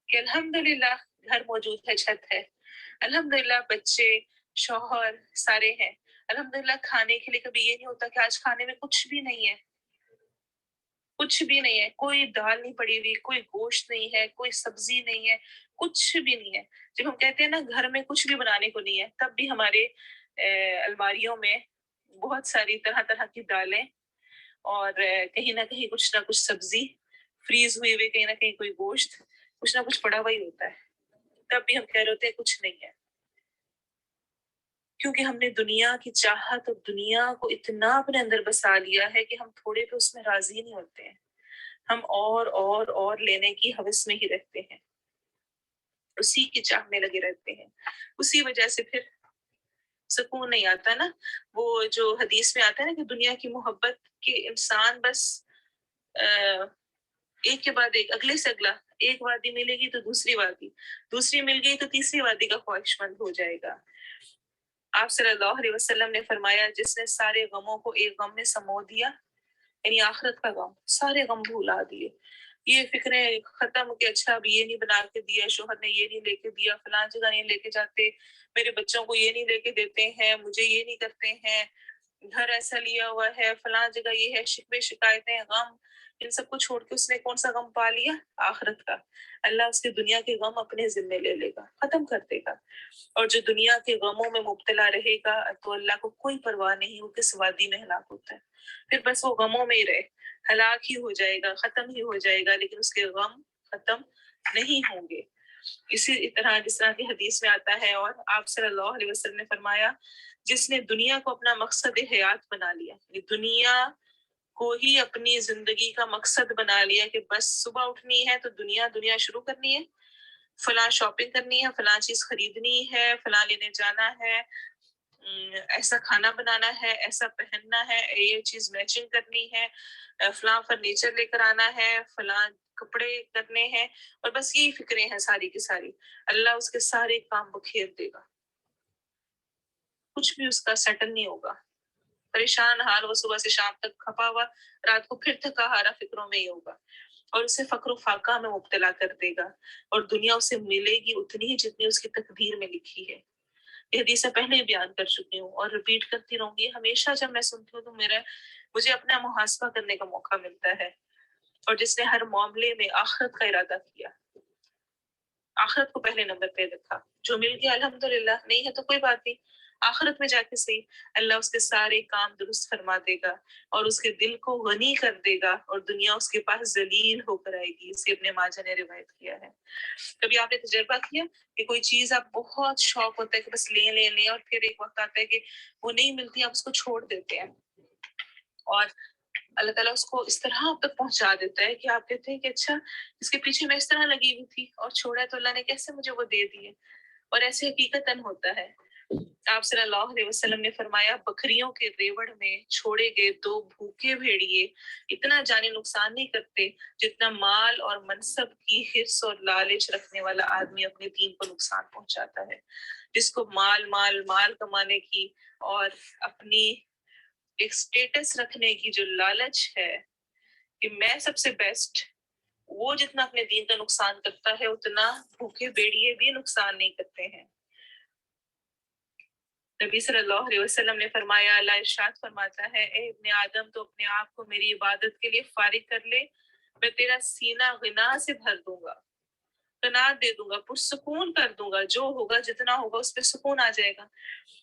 کہ الحمدللہ گھر موجود ہے، چھت ہے، الحمدللہ بچے، شوہر سارے ہیں، الحمدللہ کھانے کے لیے کبھی یہ نہیں ہوتا کہ آج کھانے میں کچھ بھی نہیں ہے، کچھ بھی نہیں ہے، کوئی دال نہیں پڑی ہوئی، کوئی گوشت نہیں ہے، کوئی سبزی نہیں ہے، کچھ بھی نہیں ہے۔ جب ہم کہتے ہیں نا گھر میں کچھ بھی بنانے کو نہیں ہے، تب بھی ہمارے الماریوں میں بہت ساری طرح طرح کی دالیں اور کہیں نہ کہیں کچھ نہ کچھ سبزی فریز ہوئی ہوئی، کہیں نہ کہیں کوئی گوشت، کچھ نہ کچھ پڑا ہوا ہی ہوتا ہے، تب بھی ہم کہہ رہے ہوتے ہیں کچھ نہیں ہے، کیونکہ ہم نے دنیا کی چاہت اور دنیا کو اتنا اپنے اندر بسا لیا ہے کہ ہم تھوڑے پہ اس میں راضی نہیں ہوتے ہیں، ہم اور لینے کی ہوس میں ہی رہتے ہیں، اسی کی چاہ میں لگے رہتے ہیں، اسی وجہ سے پھر سکون نہیں آتا نا۔ وہ جو حدیث میں آتا ہے نا کہ دنیا کی محبت کے انسان بس ایک کے بعد ایک، اگلے سے اگلا، ایک وادی ملے گی تو دوسری وادی، دوسری مل گئی تو تیسری وادی کا خواہش مند ہو جائے گا۔ آپ صلی اللہ علیہ وسلم نے فرمایا، جس نے سارے غموں کو ایک غم میں سمو دیا، یعنی آخرت کا غم، سارے غم بھولا دیے، یہ فکریں ختم کہ اچھا اب یہ نہیں بنا کے دیا، شوہر نے یہ نہیں لے کے دیا، فلاں جگہ نہیں لے کے جاتے، میرے بچوں کو یہ نہیں لے کے دیتے ہیں، مجھے یہ نہیں کرتے ہیں، گھر ایسا لیا ہوا ہے، فلاں جگہ یہ ہے، شکوے شکایتیں، غم، ان سب کو چھوڑ کے اس نے کون سا غم پا لیا؟ آخرت کا۔ اللہ اس کے دنیا کے غم اپنے ذمے لے لے گا، ختم کر دے گا۔ اور جو دنیا کے غموں میں مبتلا رہے گا تو اللہ کو کوئی پرواہ نہیں وہ کس وادی میں ہلاک ہوتا ہے، پھر بس وہ غموں میں ہی رہے، ہلاک ہی ہو جائے گا، ختم ہی ہو جائے گا، لیکن اس کے غم ختم نہیں ہوں گے۔ اسی طرح جس طرح کی حدیث میں آتا ہے، اور آپ صلی اللہ علیہ وسلم نے فرمایا، جس نے دنیا کو اپنا مقصد حیات بنا لیا، یعنی دنیا کو ہی اپنی زندگی کا مقصد بنا لیا کہ بس صبح اٹھنی ہے تو دنیا شروع کرنی ہے، فلاں شاپنگ کرنی ہے، فلاں چیز خریدنی ہے، فلاں لینے جانا ہے، ایسا کھانا بنانا ہے، ایسا پہننا ہے، یہ چیز میچنگ کرنی ہے، فلاں فرنیچر لے کر آنا ہے، فلاں کپڑے کرنے ہیں، اور بس یہی فکریں ہیں ساری کی ساری۔ اللہ اس کے سارے کام بکھیر دے گا، کچھ بھی اس کا سیٹل نہیں ہوگا، پریشان حال وہ صبح سے شام تک کھپا ہوا، رات کو پھر تھکا ہارا فکروں میں ہی ہوگا، اور اسے فقر و فاقہ میں مبتلا کر دے گا، اور دنیا اسے ملے گی اتنی ہی جتنی اس کی تقدیر میں لکھی ہے۔ یہ حدیث پہلے ہی بیان کر چکی ہوں اور ریپیٹ کرتی رہوں گی. ہمیشہ جب میں سنتی ہوں تو مجھے اپنا محاسبہ کرنے کا موقع ملتا ہے. اور جس نے ہر معاملے میں آخرت کا ارادہ کیا، آخرت کو پہلے نمبر پہ رکھا، جو مل گیا الحمدللہ، نہیں ہے تو کوئی بات نہیں، آخرت میں جا کے صحیح اللہ اس کے سارے کام درست فرما دے گا اور اس کے دل کو غنی کر دے گا اور دنیا اس کے پاس ذلیل ہو کر آئے گی. اسے ابن ماجہ نے روایت کیا ہے. کبھی آپ نے تجربہ کیا کہ کوئی چیز آپ بہت شوق ہوتا ہے کہ بس لیں اور پھر ایک وقت آتا ہے کہ وہ نہیں ملتی، آپ اس کو چھوڑ دیتے ہیں اور اللہ تعالیٰ اس کو اس طرح آپ تک پہنچا دیتا ہے کہ آپ کہتے ہیں کہ اچھا اس کے پیچھے میں اس طرح لگی ہوئی تھی اور چھوڑا تو اللہ نے کیسے مجھے وہ دے دیے. اور ایسے حقیقتاً ہوتا ہے. آپ صلی اللہ علیہ وسلم نے فرمایا بکریوں کے ریوڑ میں چھوڑے گئے 2 بھوکے بھیڑیے اتنا جانی نقصان نہیں کرتے جتنا مال اور منصب کی حرص اور لالچ رکھنے والا آدمی اپنے دین کو نقصان پہنچاتا ہے. جس کو مال کمانے کی اور اپنی ایک سٹیٹس رکھنے کی جو لالچ ہے کہ میں سب سے بیسٹ، وہ جتنا اپنے دین کا نقصان کرتا ہے اتنا بھوکے بیڑیے بھی نقصان نہیں کرتے ہیں. نبی صلی اللہ علیہ وسلم نے فرمایا، اللہ ارشاد فرماتا ہے، اے ابن آدم تو اپنے آپ کو میری عبادت کے لیے فارغ کر لے، میں تیرا سینہ غنا سے بھر دوں گا، قناعت دے دوں گا، پرسکون کر دوں گا، جو ہوگا جتنا ہوگا اس پہ سکون آ جائے گا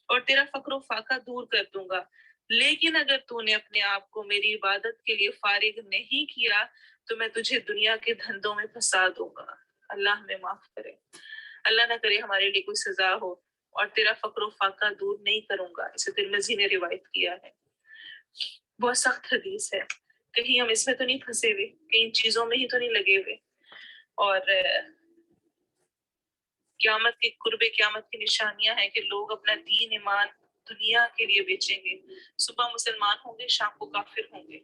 اور تیرا فقر و فاقہ دور کر دوں گا. لیکن اگر تو نے اپنے آپ کو میری عبادت کے لیے فارغ نہیں کیا تو میں تجھے دنیا کے دھندوں میں پھنسا دوں گا. اللہ ہمیں معاف کرے، اللہ نہ کرے ہمارے لیے کوئی سزا ہو. اور تیرا فقر و فاقہ دور نہیں کروں گا، اسے ترمذی نے روایت کیا ہے. بہت سخت حدیث ہے، کہیں ہم اس میں تو نہیں پھنسے ہوئے، کہیں ان چیزوں میں ہی تو نہیں لگے ہوئے. اور قیامت کے قرب قیامت کی نشانیاں ہیں کہ لوگ اپنا دین ایمان دنیا کے لیے بیچیں گے. صبح مسلمان ہوں گے، شام کو کافر ہوں گے.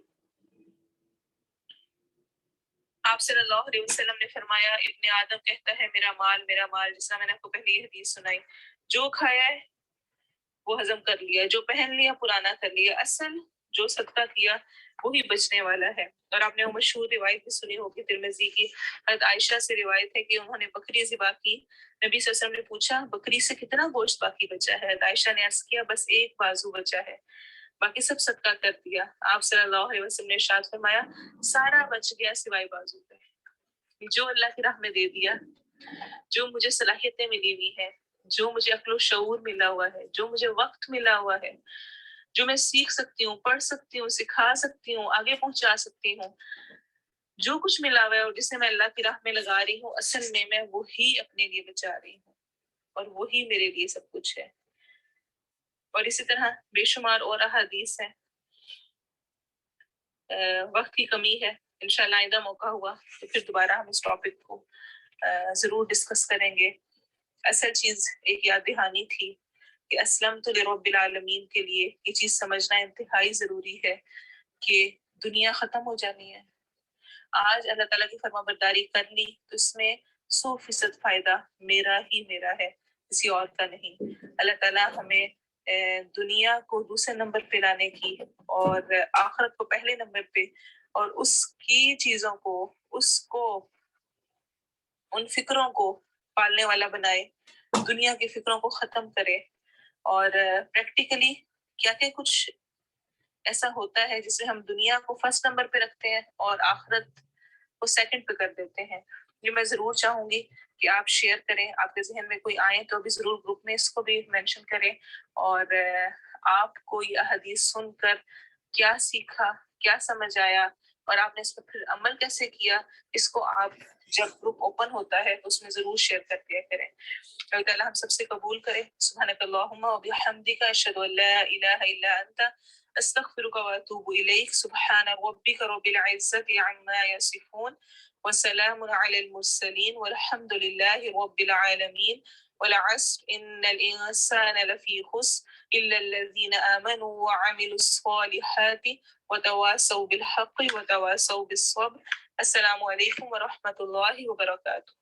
آپ صلی اللہ علیہ وسلم نے فرمایا، ابن آدم کہتا ہے میرا مال، جس طرح میں نے آپ کو پہلے یہ حدیث سنائی. جو کھایا ہے وہ ہضم کر لیا، جو پہن لیا پرانا کر لیا، اصل جو صدقہ کیا وہی بچنے والا ہے. اور آپ نے وہ مشہور روایت بھی سنی ہوگی ترمذی کی، حضرت عائشہ سے روایت ہے کہ انہوں نے بکری ذبح کی. نبی صلی اللہ علیہ وسلم نے پوچھا بکری سے کتنا گوشت باقی بچا ہے؟ عائشہ نے عرض کیا بس ایک بازو بچا ہے، باقی سب صدقہ کر دیا. آپ صلی اللہ علیہ وسلم نے ارشاد فرمایا سارا بچ گیا سوائے بازو پہ. جو اللہ کی راہ میں دے دیا، جو مجھے صلاحیتیں ملی ہوئی ہیں، جو مجھے عقل و شعور ملا ہوا ہے، جو مجھے وقت ملا ہوا ہے، جو میں سیکھ سکتی ہوں، پڑھ سکتی ہوں، سکھا سکتی ہوں، آگے پہنچا سکتی ہوں، جو کچھ ملا ہوا ہے اور جسے میں اللہ کی راہ میں لگا رہی ہوں، اصل میں وہی اپنے لیے بچا رہی ہوں اور وہی میرے لیے سب کچھ ہے. اور اسی طرح بے شمار اور احادیث ہیں. وقت کی کمی ہے، انشاءاللہ آئندہ موقع ہوا تو پھر دوبارہ ہم اس ٹاپک کو ضرور ڈسکس کریں گے. اصل چیز ایک یاد دہانی تھی کہ اسلمت لرب العالمین کے لیے یہ چیز سمجھنا انتہائی ضروری ہے کہ دنیا ختم ہو جانی ہے. آج اللہ تعالیٰ کی فرما برداری کر لی تو اس میں 100% فائدہ میرا ہے، کسی اور کا نہیں. اللہ تعالیٰ ہمیں دنیا کو دوسرے نمبر پہ لانے کی اور آخرت کو پہلے نمبر پہ، اور اس کی چیزوں کو، اس کو، ان فکروں کو پالنے والا بنائے، دنیا کی فکروں کو ختم کرے. اور پریکٹیکلی کیا کچھ ایسا ہوتا ہے جس میں ہم دنیا کو فرسٹ نمبر پہ رکھتے ہیں اور آخرت کو سیکنڈ پہ کر دیتے ہیں. یہ میں ضرور چاہوں گی کہ آپ شیئر کریں، آپ کے ذہن میں کوئی آئے تو بھی ضرور گروپ میں اس کو بھی مینشن کریں. اور آپ کو یہ حدیث سن کر کیا سیکھا، کیا سمجھ آیا اور آپ نے اس پر پھر عمل کیسے کیا، اس کو آپ جب گروپ اوپن ہوتا ہے تو اس میں ضرور شیئر کر دیا کریں. اللہ تعالیٰ ہم سب سے قبول کرے. سبحانک اللہم و بحمدک اشہد ان لا الہ الا انت استغفرک و اتوب الیک. سبحان ربک رب العزت عما یصفون وسلام علی المرسلین والحمد للہ رب العالمین. والعصر ان الانسان لفی خسر الا الذین آمنوا وعملوا الصالحات وتواصوا بالحق وتواصوا بالصبر. السلام علیکم ورحمۃ اللہ وبرکاتہ.